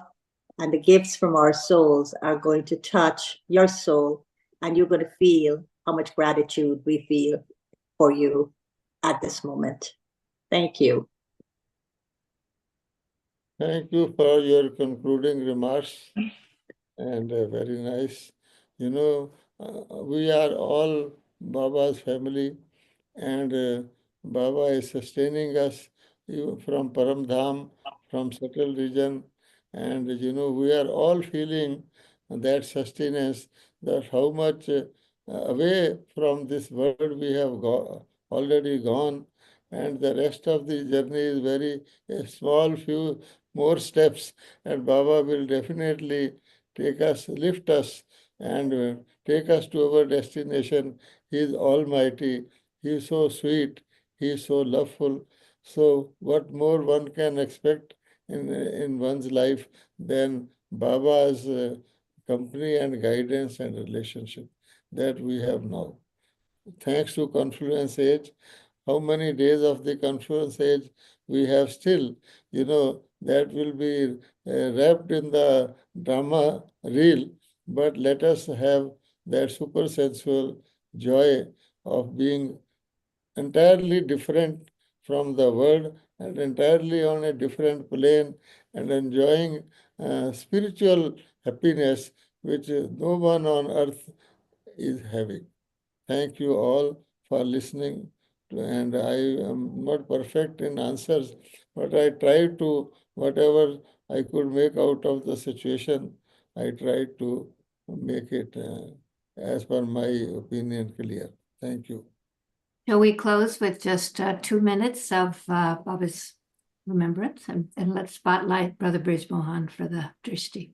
and the gifts from our souls are going to touch your soul, and you're going to feel how much gratitude we feel for you at this moment. Thank you. Thank you for your concluding remarks, and very nice. You know, we are all Baba's family, and Baba is sustaining us from Paramdham, from subtle region, and we are all feeling that sustenance, that how much away from this world we have already gone, and the rest of the journey is very small, few more steps, and Baba will definitely take us, lift us, and take us to our destination. He is Almighty. He is so sweet. He is so loveful. So, what more one can expect in one's life than Baba's company and guidance and relationship that we have now? Thanks to Confluence Age, how many days of the Confluence Age we have still, that will be wrapped in the drama reel, but let us have that super sensual joy of being entirely different from the world and entirely on a different plane and enjoying spiritual happiness which no one on earth is having. Thank you all for listening. And I am not perfect in answers, but I tried to, whatever I could make out of the situation, I tried to make it, as per my opinion, clear. Thank you. Shall we close with just 2 minutes of Baba's remembrance? And let's spotlight Brother Brij Mohan for the drishti.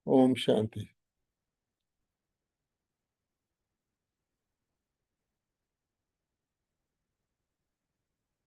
Om Shanti.